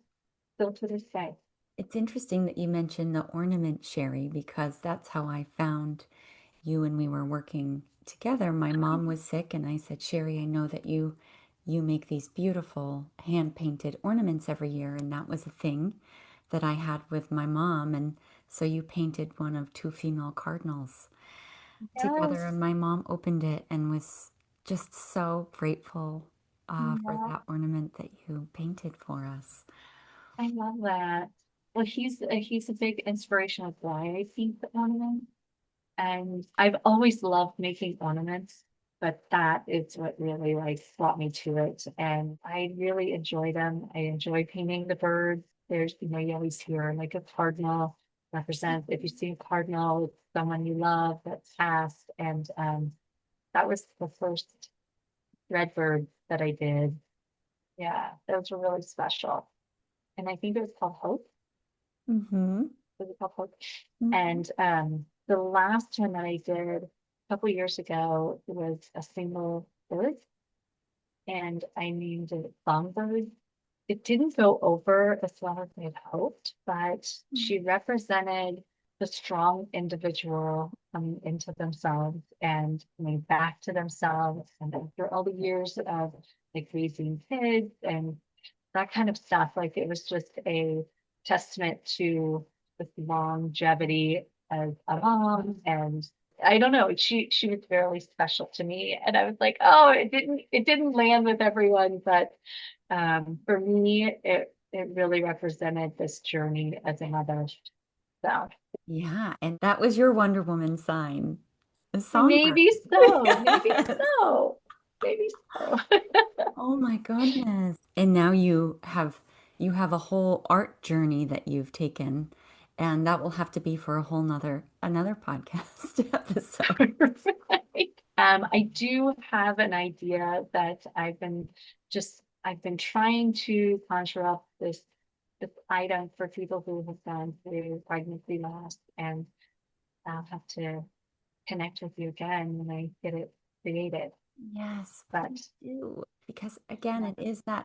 still to this day. It's interesting that you mentioned the ornament, Sherry, because that's how I found you when we were working together. My mom was sick, and I said, Sherry, I know that you make these beautiful hand-painted ornaments every year, and that was a thing that I had with my mom. And so you painted one of two female cardinals together, Yes, and my mom opened it and was just so grateful for yeah, that ornament that you painted for us. I love that. Well, he's a big inspiration of why I paint the ornament. And I've always loved making ornaments, but that is what really like brought me to it. And I really enjoy them. I enjoy painting the birds. You always hear like a cardinal represents, if you see a cardinal, it's someone you love that's passed. And that was the first red bird that I did. Yeah, those were really special. And I think it was called Hope. Mm-hmm. Was it called Hope? Mm-hmm. And the last one that I did a couple years ago was a single bird, and I named it Songbird. It didn't go over as well as I had hoped, but she represented the strong individual coming into themselves and coming back to themselves. And after all the years of like raising kids and that kind of stuff, like it was just a testament to the longevity as a mom. And I don't know, she was fairly special to me, and I was like, oh, it didn't land with everyone, but for me it really represented this journey as a mother. So Yeah, and that was your Wonder Woman sign, a songbird. maybe so, maybe Yes. so. maybe so. Oh my goodness. And now you have a whole art journey that you've taken, and that will have to be for a whole nother another podcast episode. Right. I do have an idea that I've been trying to conjure up this item for people who have gone through pregnancy loss, and I'll have to connect with you again when I get it created. Yes, But please do. Because again, yeah,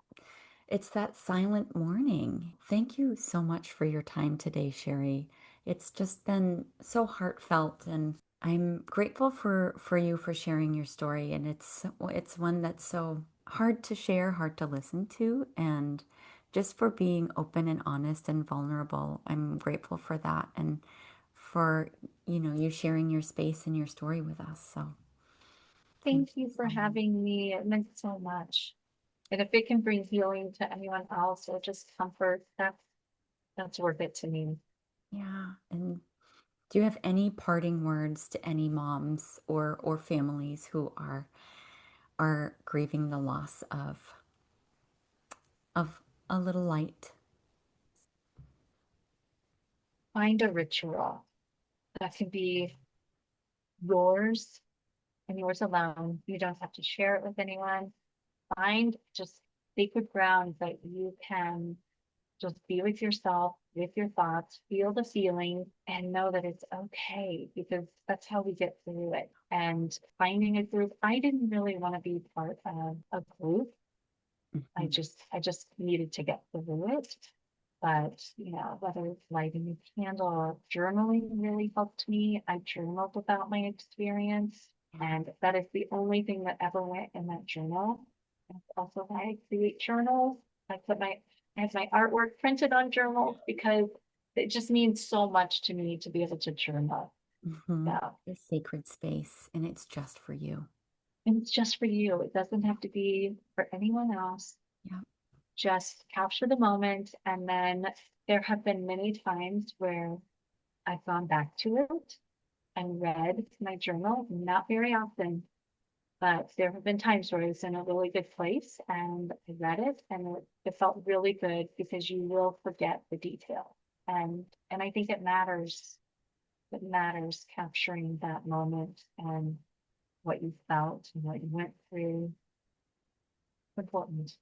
it's that silent mourning. Thank you so much for your time today, Sheri. It's just been so heartfelt, and I'm grateful for you for sharing your story. And it's one that's so hard to share, hard to listen to, and just for being open and honest and vulnerable. I'm grateful for that, and for you sharing your space and your story with us. So thank thank you you for so much. having me. It meant so much. And if it can bring healing to anyone else or just comfort, that's worth it to me. Yeah. And do you have any parting words to any moms or families who are grieving the loss of a little light? Find a ritual that can be yours and yours alone. You don't have to share it with anyone. Find just sacred ground that you can just be with yourself, with your thoughts, feel the feeling, and know that it's okay, because that's how we get through it. And finding a group, I didn't really want to be part of a group. Mhm. I just needed to get through it. But, whether it's lighting a candle or journaling really helped me. I journaled about my experience, Yeah. and that is the only thing that ever went in that journal. That's also why I create journals. I put my, I have my artwork printed on journals because it just means so much to me to be able to journal. Mhm. So, A sacred space, and it's just for you. and it's just for you. It doesn't have to be for anyone else. Yeah. Just capture the moment. And then there have been many times where I've gone back to it and read my journal, not very often, but there have been times where I was in a really good place and I read it, and it felt really good because you will forget the detail. And I think it matters capturing that moment and what you felt and what you went through. Important.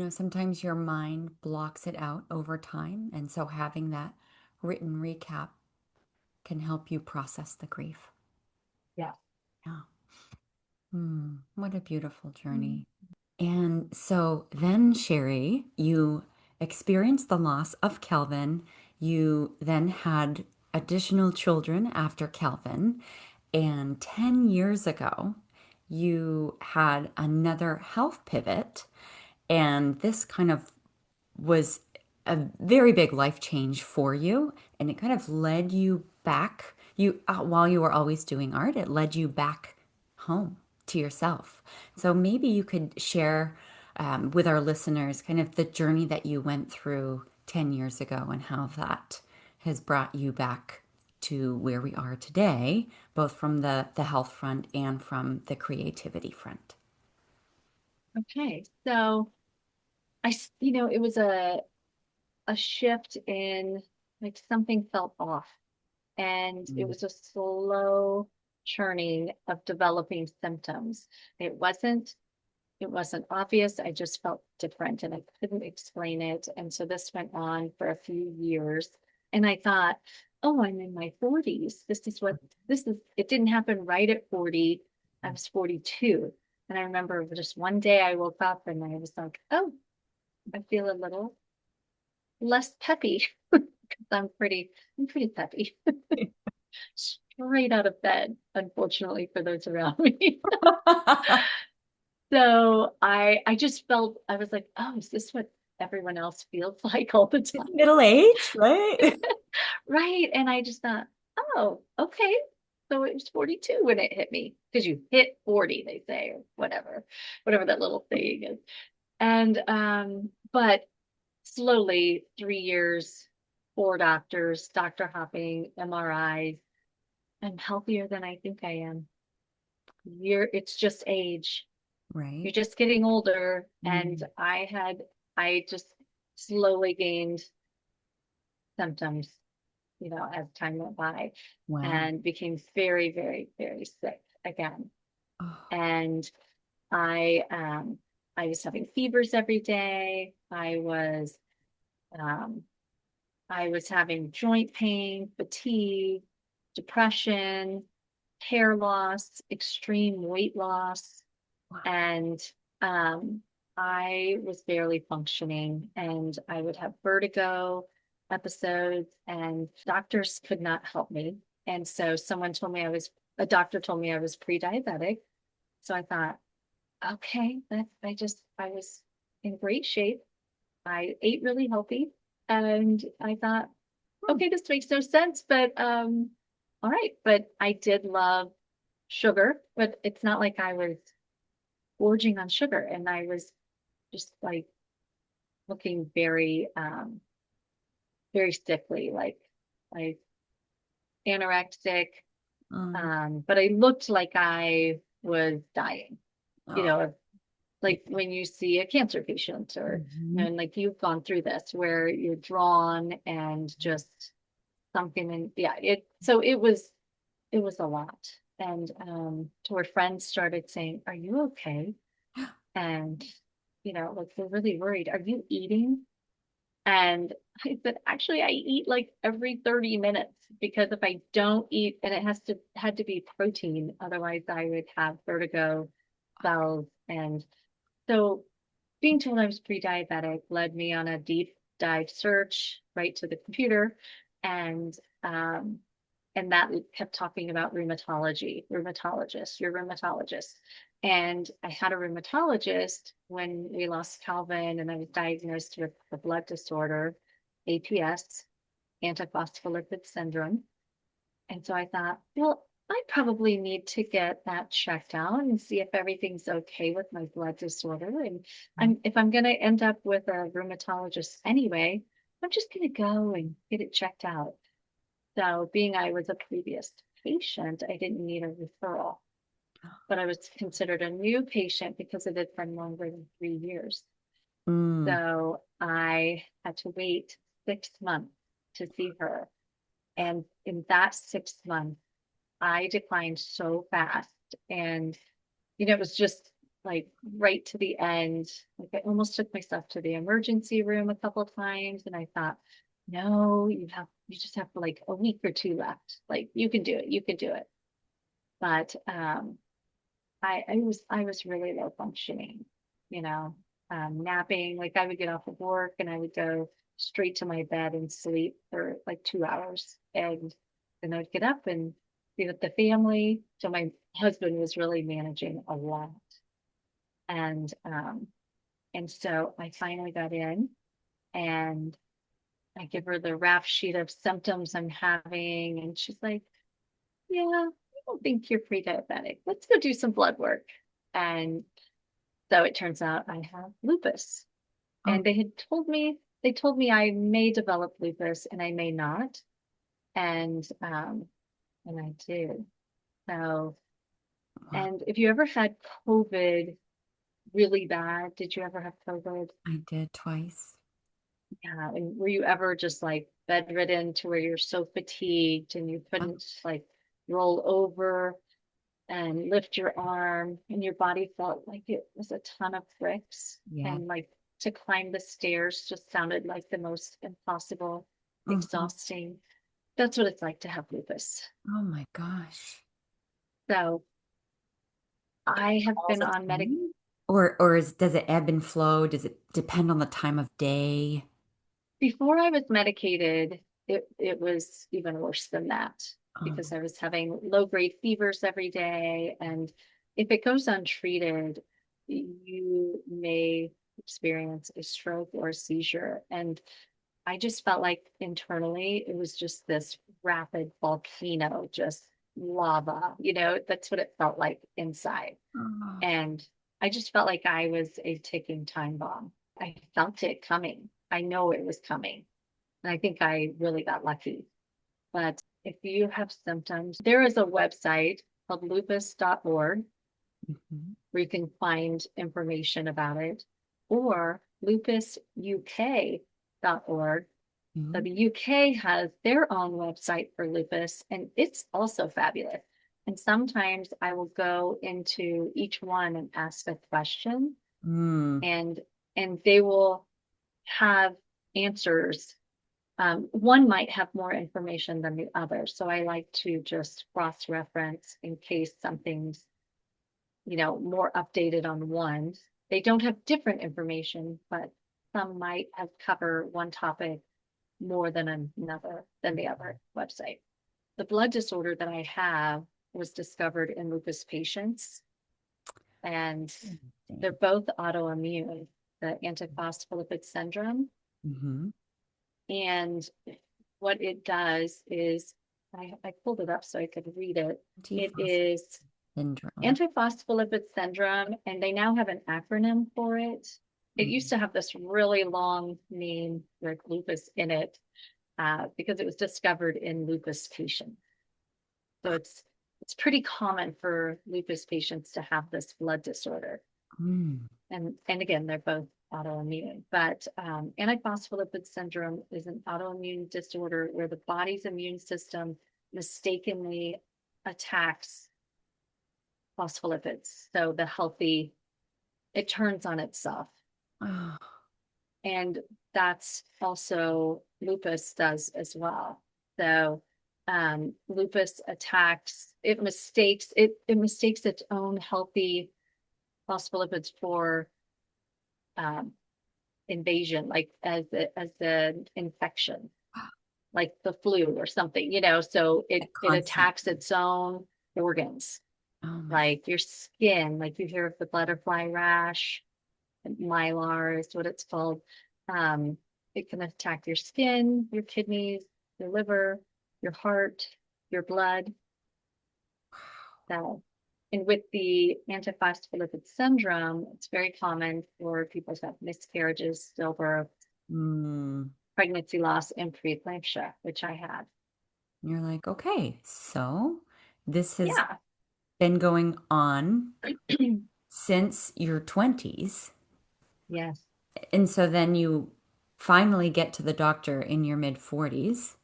Sometimes your mind blocks it out over time, and so having that written recap can help you process the grief. Yeah. Yeah. What a beautiful Mm. journey. And so then, Sheri, you experienced the loss of Kelvin. You then had additional children after Kelvin. And 10 years ago, you had another health pivot. And this kind of was a very big life change for you. And it kind of led you back. While you were always doing art, it led you back home to yourself. So maybe you could share with our listeners kind of the journey that you went through 10 years ago and how that has brought you back to where we are today, both from the health front and from the creativity front. Okay. So it was a shift in, like, something felt off, and it Mm. was a slow churning of developing symptoms. It wasn't it wasn't obvious. I just felt different and I couldn't explain it. And so this went on for a few years. And I thought, oh, I'm in my 40s. It didn't happen right at 40. I was 42. And I remember just one day I woke up and I was like, oh, I feel a little less peppy because I'm pretty peppy. Straight out of bed, unfortunately for those around me. So I just felt, I was like, oh, is this what everyone else feels like all the It's time? middle age, right? Right. And I just thought, oh, okay. So it was 42 when it hit me, because you hit 40, they say, or whatever that little thing is. And but slowly, 3 years, four doctors, doctor hopping, MRIs, I'm healthier than I think I am. It's just age. Right. You're just getting older. And Mm. I just slowly gained symptoms, as time went by, Wow. and became very, very, very sick again. Oh, And I was having fevers every day. Um, I was having joint pain, fatigue, depression, hair loss, extreme weight loss, wow. and um, I was barely functioning, and I would have vertigo episodes, and doctors could not help me. And so a doctor told me I was pre-diabetic. So I thought, okay, I was in great shape. I ate really healthy, and I thought, Hmm. okay, this makes no sense, but all right. But I did love sugar, but it's not like I was gorging on sugar, and I was just like looking very, very sickly, like anorexic. Um, But I looked like I was dying, you oh, know, like when you see a cancer patient, or, mhm. and like you've gone through this where you're drawn and just something. And yeah, so it was a lot. And to where friends started saying, "Are you okay?" And, like, they're really worried. "Are you eating?" And I said, "Actually, I eat like every 30 minutes, because if I don't eat, and it had to be protein, otherwise I would have vertigo spells." And so being told I was pre-diabetic led me on a deep dive search right to the computer, and um, and that kept talking about rheumatology, rheumatologist, your rheumatologist. And I had a rheumatologist when we lost Calvin, and I was diagnosed with a blood disorder, APS, Antiphospholipid Syndrome. And so I thought, well, I probably need to get that checked out and see if everything's okay with my blood disorder. And if I'm going to end up with a rheumatologist anyway, I'm just going to go and get it checked out. So, being I was a previous patient, I didn't need a referral, but I was considered a new patient because it had been longer than 3 years. Mm. So I had to wait 6 months to see her. And in that 6 months, I declined so fast. And, it was just like right to the end. Like, I almost took myself to the emergency room a couple of times. And I thought, no, you just have like a week or two left. Like, you can do it. You can do it. But I was really low functioning, you know, napping. Like, I would get off of work and I would go straight to my bed and sleep for like 2 hours. And then I'd get up and be with the family. So my husband was really managing a lot. And so I finally got in, and I give her the rap sheet of symptoms I'm having. And she's like, "Yeah, I don't think you're pre-diabetic. Let's go do some blood work." And so it turns out I have lupus. Oh, And they told me I may develop lupus and I may not. And I did. So, wow. and if you ever had COVID really bad, did you ever have COVID? I did twice. Yeah. And were you ever just like bedridden to where you're so fatigued and you Oh, couldn't like roll over and lift your arm, and your body felt like it was a ton of bricks, yeah. and like to climb the stairs just sounded like the most impossible, Mhm. exhausting. That's what it's like to have lupus. Oh my gosh. So I have All been the on medic time? Does it ebb and flow? Does it depend on the time of day? before I was medicated. It was even worse than that, because Um, I was having low grade fevers every day. And if it goes untreated, you may experience a stroke or a seizure. And I just felt like internally it was just this rapid volcano, just lava. That's what it felt like inside. oh, And I just felt like I was a ticking time bomb. I felt it coming. I know it was coming. And I think I really got lucky. But if you have symptoms, there is a website called lupus.org, Mhm. where you can find information about it, or lupusuk.org. So Mhm. the UK has their own website for lupus, and it's also fabulous. And sometimes I will go into each one and ask a question, Mm. and they will have answers. One might have more information than the other, so I like to just cross-reference in case something's more updated on one. They don't have different information, but some might have cover one topic more than another than the other website. The blood disorder that I have was discovered in lupus patients, and they're Interesting. both autoimmune, the antiphospholipid syndrome. Mhm. And what it does is, I pulled it up so I could read it. It Antiphospholipid is syndrome. antiphospholipid syndrome, and they now have an acronym for it. It used Mm. to have this really long name with lupus in it, because it was discovered in lupus patients. So it's pretty common for lupus patients to have this blood disorder. Mm. And again, they're both autoimmune. But antiphospholipid syndrome is an autoimmune disorder where the body's immune system mistakenly attacks phospholipids. So the healthy, it turns on itself. Oh. And that's also lupus does as well. So lupus attacks, it mistakes its own healthy phospholipids for um, invasion, like as an infection, like the flu or something, so A it constant. attacks its own organs, Oh my. like your skin, like you hear of the butterfly rash, mylar is what it's called. Um, it can attack your skin, your kidneys, your liver, your heart, your blood. So, and with the antiphospholipid syndrome, it's very common for people to have miscarriages, stillbirth, Mm. pregnancy loss, and preeclampsia, which I had. You're like, okay, so this has Yeah. been going on since your 20s. Yes. And so then you finally get to the doctor in your mid 40s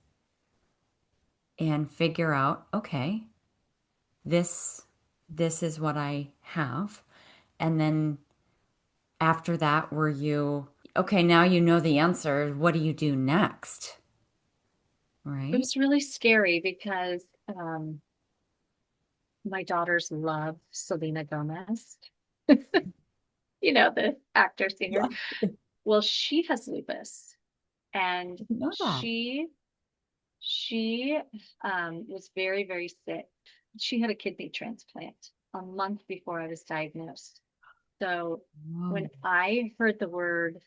and figure out, okay, this this is what I have. And then after that, were you okay, now you know the answer. What do you do next? It Right? was really scary because my daughters love Selena Gomez, the actor singer. Yeah. I Well, she has lupus, and didn't know that. she was very, very sick. She had a kidney transplant a month before I was diagnosed. So Whoa. when I heard the word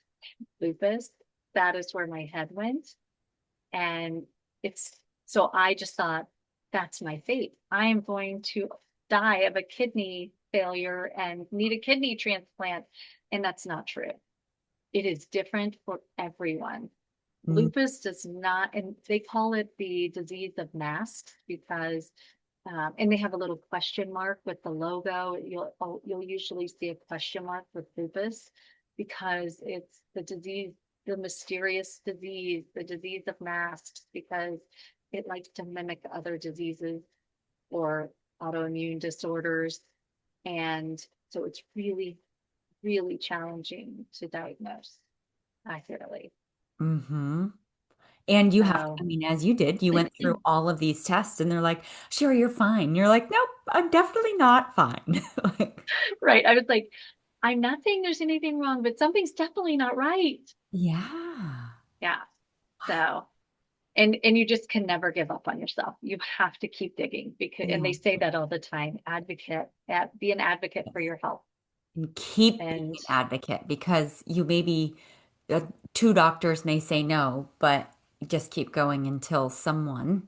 lupus, that is where my head went. And it's so I just thought, that's my fate. I am going to die of a kidney failure and need a kidney transplant. And that's not true. It is different for everyone. Mm. Lupus does not, and they call it the disease of masks because, and they have a little question mark with the logo. You'll usually see a question mark with lupus because it's the disease, the mysterious disease, the disease of masks, because it likes to mimic other diseases or autoimmune disorders. And so it's really, really challenging to diagnose accurately. Mm-hmm. And you have, I So, mean, as you did, you went through all of these tests and they're like, sure, you're fine. You're like, nope, I'm definitely not fine. Like, right. I was like, I'm not saying there's anything wrong, but something's definitely not right. yeah. Yeah. So, and you just can never give up on yourself. You have to keep digging because, and Yeah. they say that all the time, be an advocate for Yes. your health. And keep being And an advocate because you maybe, uh, two doctors may say no, but just keep going until someone,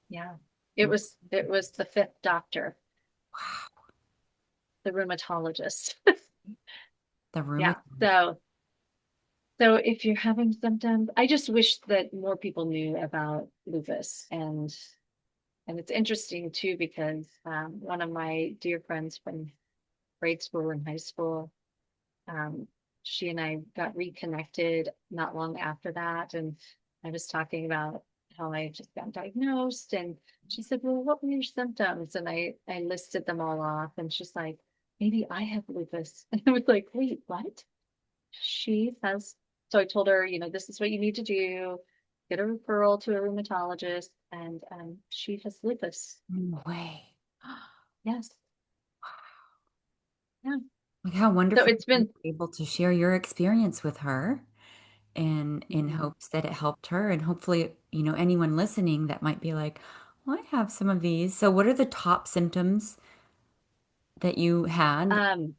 yeah, it was the fifth doctor, wow, the rheumatologist. the Yeah. rheumatologist. So if you're having symptoms, I just wish that more people knew about lupus. And it's interesting too because one of my dear friends from grade school and high school. Um, she and I got reconnected not long after that. And I was talking about how I just got diagnosed. And she said, well, what were your symptoms? And I listed them all off. And she's like, maybe I have lupus. And I was like, wait, what? She has. So I told her, this is what you need to do. Get a referral to a rheumatologist. And she has lupus. No way. Yes. Yeah. Like how So wonderful it's you been, were able to share your experience with her and in Mhm. hopes that it helped her and hopefully, anyone listening that might be like, well, I have some of these. So what are the top symptoms that you had? um,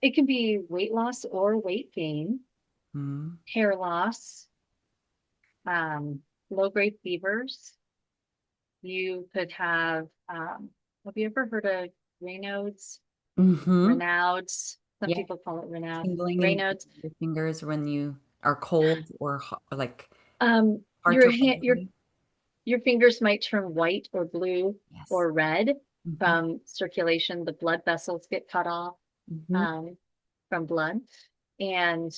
it can be weight loss or weight gain, Hmm. hair loss, um, low grade fevers. You could have you ever heard of Raynaud's? Mm-hmm. Raynaud's. Some Yeah. people call it Raynaud. Tingling in Raynaud's. your fingers when you are cold or like hard Your to hand, regulate. your fingers might turn white or blue Yes. or red Hmm. from circulation. The blood vessels get cut off Hmm. um, from blood, and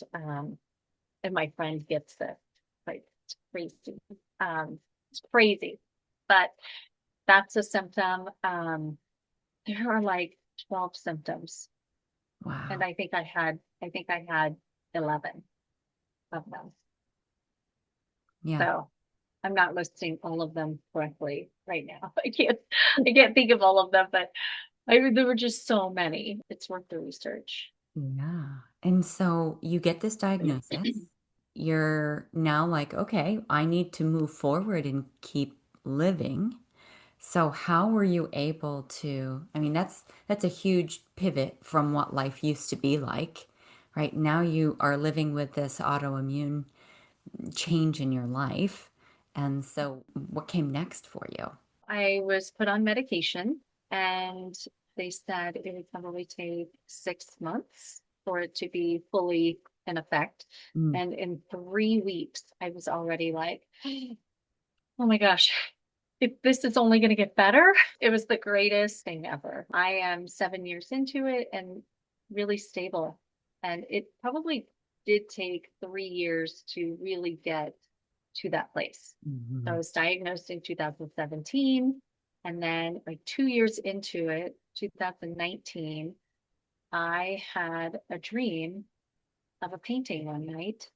my friend gets this. Like it's crazy. It's crazy, but that's a symptom. There are like 12 symptoms, and Wow. I think I had 11 of them. Yeah. So I'm not listing all of them correctly right now. I can't think of all of them, but there were just so many. It's worth the research. Yeah. And so you get this diagnosis. You're now like, okay, I need to move forward and keep living. So how were you able to, I mean, that's a huge pivot from what life used to be like. Right now you are living with this autoimmune change in your life. And so what came next for you? I was put on medication, and they said it would probably take 6 months for it to be fully in effect. Mm. And in 3 weeks, I was already like, oh my gosh, if this is only going to get better, it was the greatest thing ever. I am 7 years into it and really stable. And it probably did take 3 years to really get to that place. So I Mhm. was diagnosed in 2017. And then, like 2 years into it, 2019, I had a dream of a painting one night.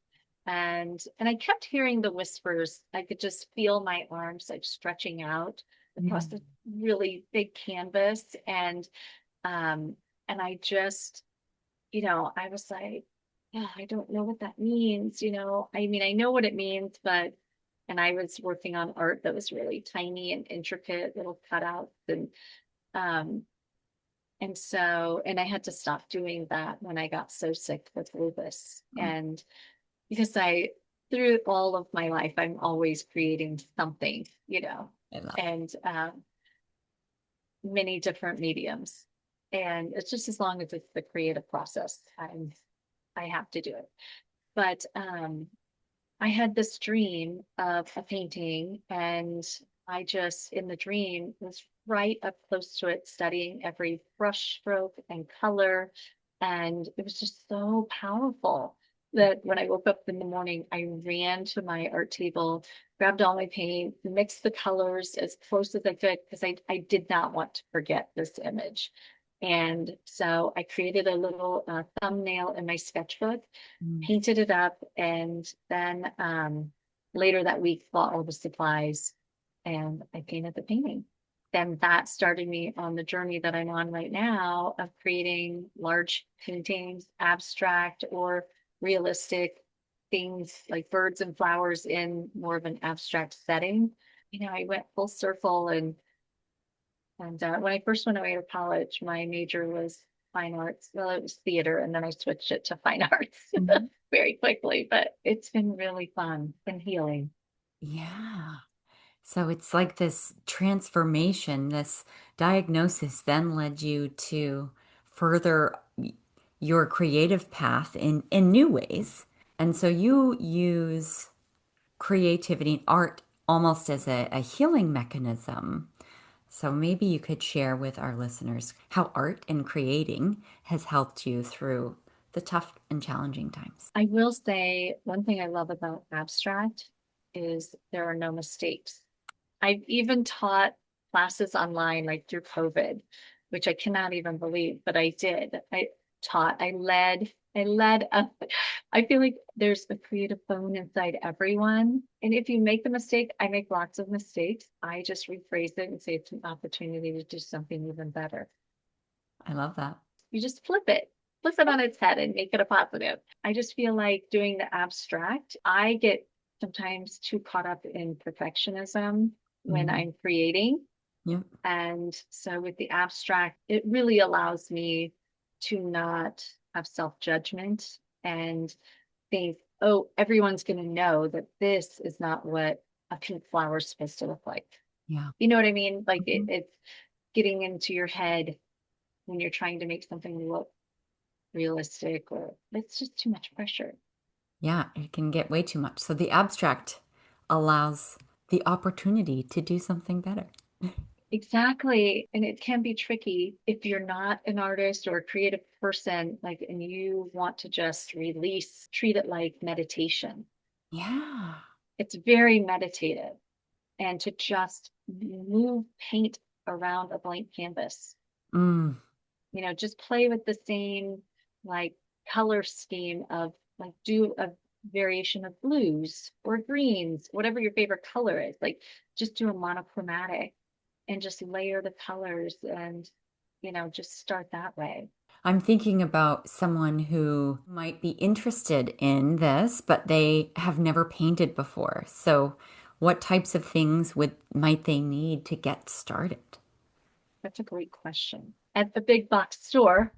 And I kept hearing the whispers. I could just feel my arms like stretching out across Yeah. the really big canvas. Um and I just, I was like, yeah, I don't know what that means. I mean, I know what it means, but and I was working on art that was really tiny and intricate little cutouts um and I had to stop doing that when I got so sick with lupus. Oh, And because through all of my life, I'm always creating something, I love. and many different mediums. And it's just as long as it's the creative process, I have to do it. But I had this dream of a painting, and I just, in the dream, was right up close to it, studying every brush stroke and color. And it was just so powerful that when I woke up in the morning, I ran to my art table, grabbed all my paint, mixed the colors as close as I could, because I did not want to forget this image. And so I created a little thumbnail in my sketchbook, Mm. painted it up, and then later that week bought all the supplies and I painted the painting. Then that started me on the journey that I'm on right now of creating large paintings, abstract or realistic things like birds and flowers in more of an abstract setting. I went full circle, and when I first went away to college, my major was fine arts. Well, it was theater, and then I switched it to fine arts Mhm. very quickly. But it's been really fun and healing. Yeah. So it's like this transformation, this diagnosis then led you to further your creative path in new ways. And so you use creativity and art almost as a healing mechanism So maybe you could share with our listeners how art and creating has helped you through the tough and challenging times. I will say one thing I love about abstract is there are no mistakes. I've even taught classes online, like through COVID, which I cannot even believe, but I did. I feel like there's a creative bone inside everyone. And if you make a mistake, I make lots of mistakes. I just rephrase it and say it's an opportunity to do something even better. I love that. You just flip it on its head and make it a positive. I just feel like doing the abstract, I get sometimes too caught up in perfectionism when I'm creating. Yep. And so with the abstract, it really allows me to not have self-judgment and think, oh, everyone's going to know that this is not what a pink flower is supposed to look like. Yeah. You know what I mean? Like Mhm. it's getting into your head when you're trying to make something look realistic, or it's just too much pressure. Yeah, it can get way too much. So the abstract allows the opportunity to do something better. Exactly. And it can be tricky if you're not an artist or a creative person, like, and you want to just release, treat it like meditation. Yeah. It's very meditative. And to just move paint around a blank canvas, Mm. just play with the same like color scheme of like do a variation of blues or greens, whatever your favorite color is, like just do a monochromatic and just layer the colors and just start that way. I'm thinking about someone who might be interested in this, but they have never painted before. So what types of things might they need to get started? That's a great question. At the big box store,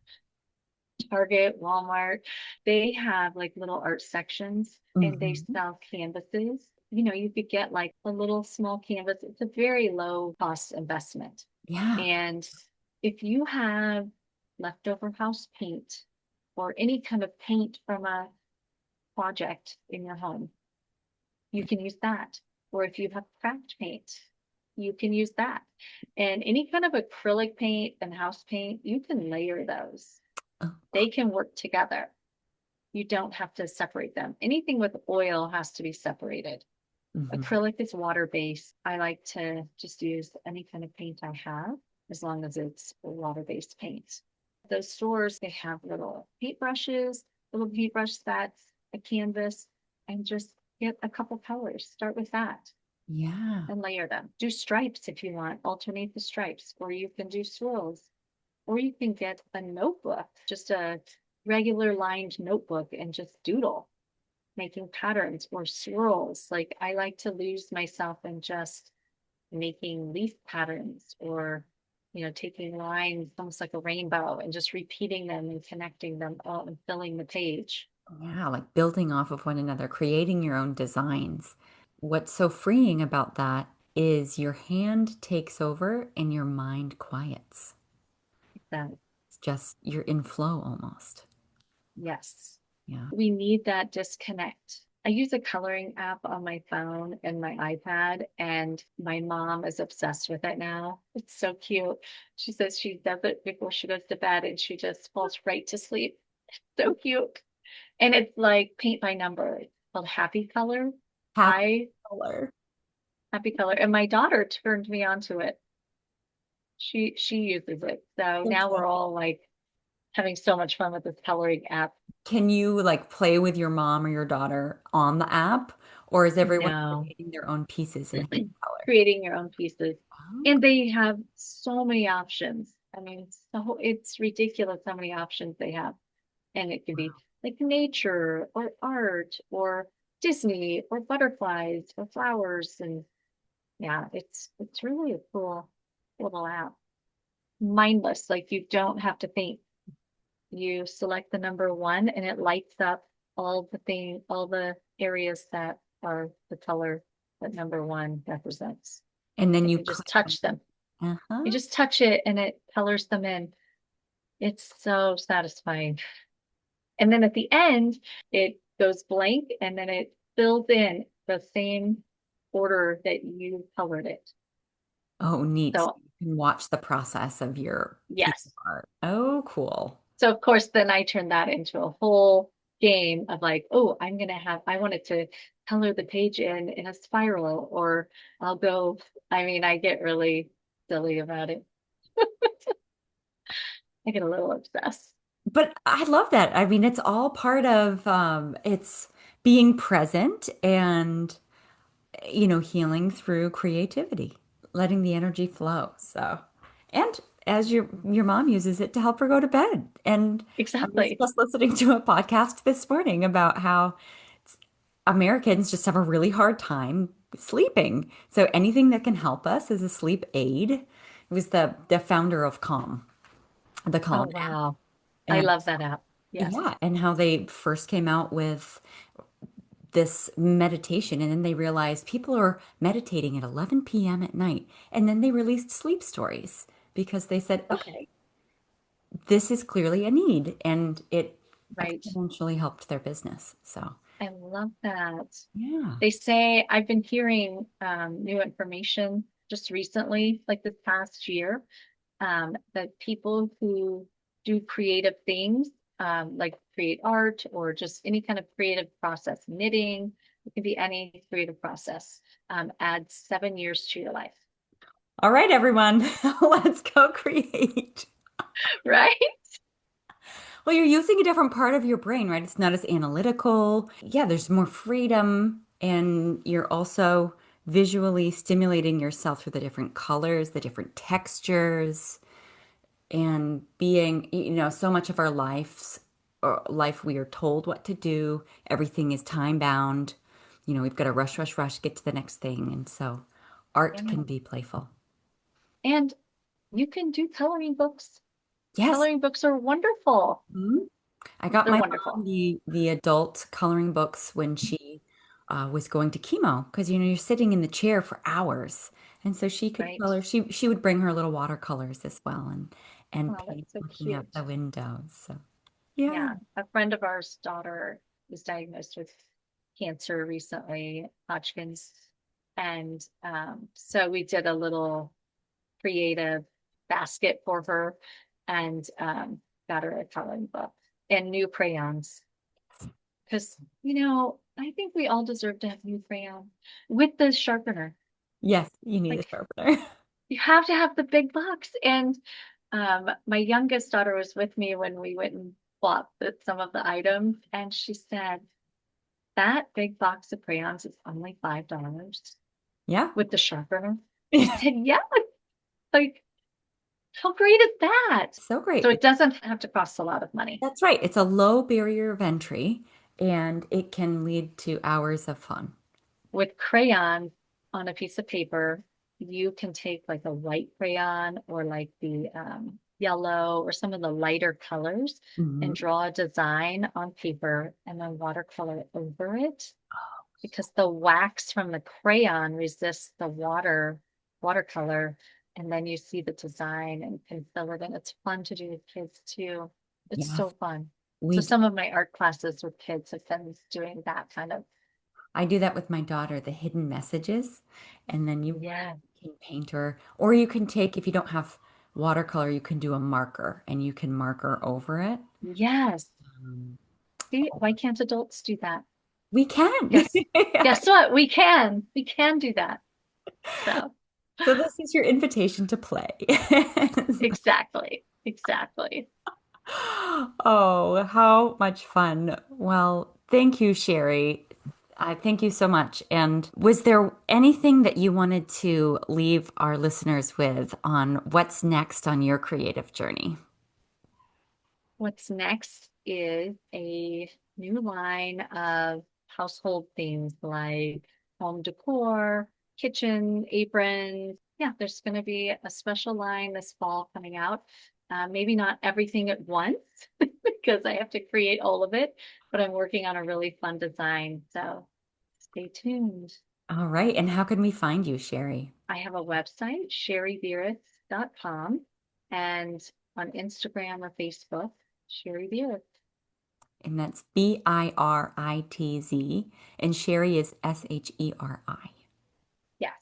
Target, Walmart, they have like little art sections and they Mhm. sell canvases. You could get like a little small canvas. It's a very low cost investment. Yeah. And if you have leftover house paint or any kind of paint from a project in your home, you can use that. Or if you have craft paint, you can use that. And any kind of acrylic paint and house paint, you can layer those. Oh, They can work together. You don't have to separate them. Anything with oil has to be separated. mhm. Acrylic is water-based. I like to just use any kind of paint I have, as long as it's water-based paint. Those stores, they have little paintbrushes, little paintbrush sets, a canvas, and just get a couple colors. Start with that Yeah. and layer them. Do stripes if you want, alternate the stripes, or you can do swirls, or you can get a notebook, just a regular lined notebook, and just doodle, making patterns or swirls. Like I like to lose myself in just making leaf patterns or taking lines almost like a rainbow and just repeating them and connecting them all and filling the page. Yeah, like building off of one another, creating your own designs. What's so freeing about that is your hand takes over and your mind quiets. That It's just you're in flow almost. yes, Yeah. we need that disconnect. I use a coloring app on my phone and my iPad, and my mom is obsessed with it now. It's so cute. She says she does it before she goes to bed and she just falls right to sleep. So cute. And it's like paint by number. It's called Happy Color. Happy I color. Happy Color. And my daughter turned me on to it. She uses it. So That's now we're lovely. all like having so much fun with this coloring app. Can you like play with your mom or your daughter on the app, or is everyone No. creating their own pieces in hand color? Creating your own pieces. Oh, And they have so many options. I mean, so it's ridiculous how many options they have. And it could be wow. like nature or art or Disney or butterflies or flowers. And yeah, it's really a cool little app. Mindless, like you don't have to think. You select the number one and it lights up all the areas that are the color that number one represents. And then And you you just click touch on. them. You Uh-huh. just touch it and it colors them in. It's so satisfying. And then at the end, it goes blank and then it fills in the same order that you colored it. Oh, neat. So So you can watch the process of your piece of Yes. art. Oh, cool. So of course, then I turned that into a whole game of like, oh, I wanted to color the page in a spiral, or I'll go, I mean, I get really silly about it. I get a little obsessed. But I love that. I mean, it's all part of it's being present and healing through creativity, letting the energy flow. So, and as your mom uses it to help her go to bed. And I was Exactly. just listening to a podcast this morning about how Americans just have a really hard time sleeping. So anything that can help us is a sleep aid. It was the founder of Calm, the Oh, Calm app. wow. I And love that app. Yes. yeah, and how they first came out with this meditation, and then they realized people are meditating at 11 p.m. at night. And then they released sleep stories because they said, Okay. okay, this is clearly a need, and it Right. exponentially helped their business. So, I love that. yeah. They say I've been hearing new information just recently, like this past year, that people who do creative things, like create art or just any kind of creative process, knitting, it can be any creative process, adds 7 years to your life. All right, everyone, let's go create. Right? Well, you're using a different part of your brain, right? It's not as analytical. Yeah, there's more freedom, and you're also visually stimulating yourself through the different colors, the different textures, and being, so much of our life we are told what to do. Everything is time bound. We've got to rush, rush, rush, get to the next thing. And so art Yeah. can be playful. And you can do coloring books. Yes. Coloring books are wonderful. Mhm. I got They're my wonderful. mom the adult coloring books when she was going to chemo because you're sitting in the chair for hours, and so she could Right? color. She would bring her little watercolors as well and Oh, that's paint so looking out cute. the windows. So yeah, Yeah, a friend of ours' daughter was diagnosed with cancer recently, Hodgkin's. And so we did a little creative basket for her and got her a coloring book and new crayons. Because, I think we all deserve to have new crayon with the sharpener. yes, you need a Like, sharpener. you have to have the big box. And my youngest daughter was with me when we went and bought some of the items, and she said, that big box of crayons is only $5 Yeah. with the sharpener. I said, yeah, like, how great is that? So So great. it doesn't have to cost a lot of money. That's right. It's a low barrier of entry, and it can lead to hours of fun. With crayon on a piece of paper, you can take like a white crayon or like the yellow or some of the lighter colors and Mhm. draw a design on paper and then watercolor over it because the wax from the crayon resists the watercolor, and then you see the design and can fill it in. It's fun to do with kids too. It's so Yes, fun. So we some of my art classes with kids have been doing that kind of. I do that with my daughter, the hidden messages. And then you Yeah. can paint or you can take, if you don't have watercolor, you can do a marker and you can marker over it. Yes. Um, See, why can't adults do that? we can. Guess Yeah. guess what? We can. We can do that. So So this is your invitation to play. exactly. Exactly. Oh, how much fun. Well, thank you, Sheri. I thank you so much. And was there anything that you wanted to leave our listeners with on what's next on your creative journey? What's next is a new line of household things like home decor, kitchen aprons. Yeah, there's going to be a special line this fall coming out. Maybe not everything at once because I have to create all of it, but I'm working on a really fun design. So stay tuned. All right. And how can we find you, Sheri? I have a website, sheribiritz.com, and on Instagram or Facebook, Sheri Biritz. And that's Biritz. And Sheri is Sheri. Yes.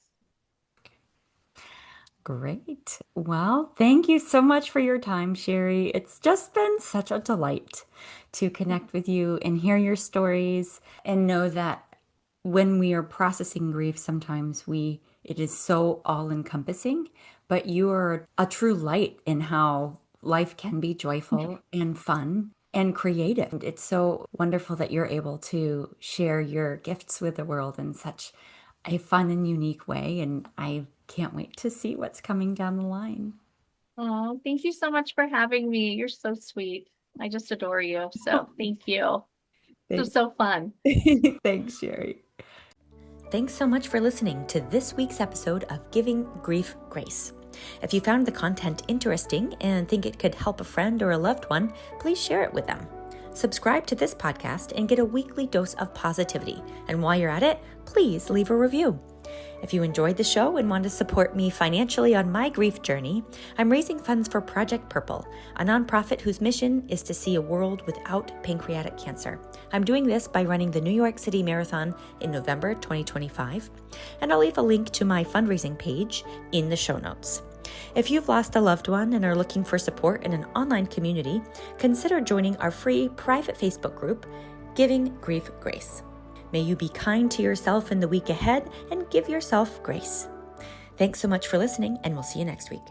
Great. Well, thank you so much for your time, Sheri. It's just been such a delight to connect with you and hear your stories and know that when we are processing grief, sometimes it is so all-encompassing, but you are a true light in how life can be joyful and fun and creative. And it's so wonderful that you're able to share your gifts with the world in such a fun and unique way. And I can't wait to see what's coming down the line. Oh, thank you so much for having me. You're so sweet. I just adore you. So thank you. This was so fun. Thanks, Sheri. Thanks so much for listening to this week's episode of Giving Grief Grace. If you found the content interesting and think it could help a friend or a loved one, please share it with them. Subscribe to this podcast and get a weekly dose of positivity. And while you're at it, please leave a review. If you enjoyed the show and want to support me financially on my grief journey, I'm raising funds for Project Purple, a nonprofit whose mission is to see a world without pancreatic cancer. I'm doing this by running the New York City Marathon in November 2025, and I'll leave a link to my fundraising page in the show notes. If you've lost a loved one and are looking for support in an online community, consider joining our free private Facebook group, Giving Grief Grace. May you be kind to yourself in the week ahead and give yourself grace. Thanks so much for listening, and we'll see you next week.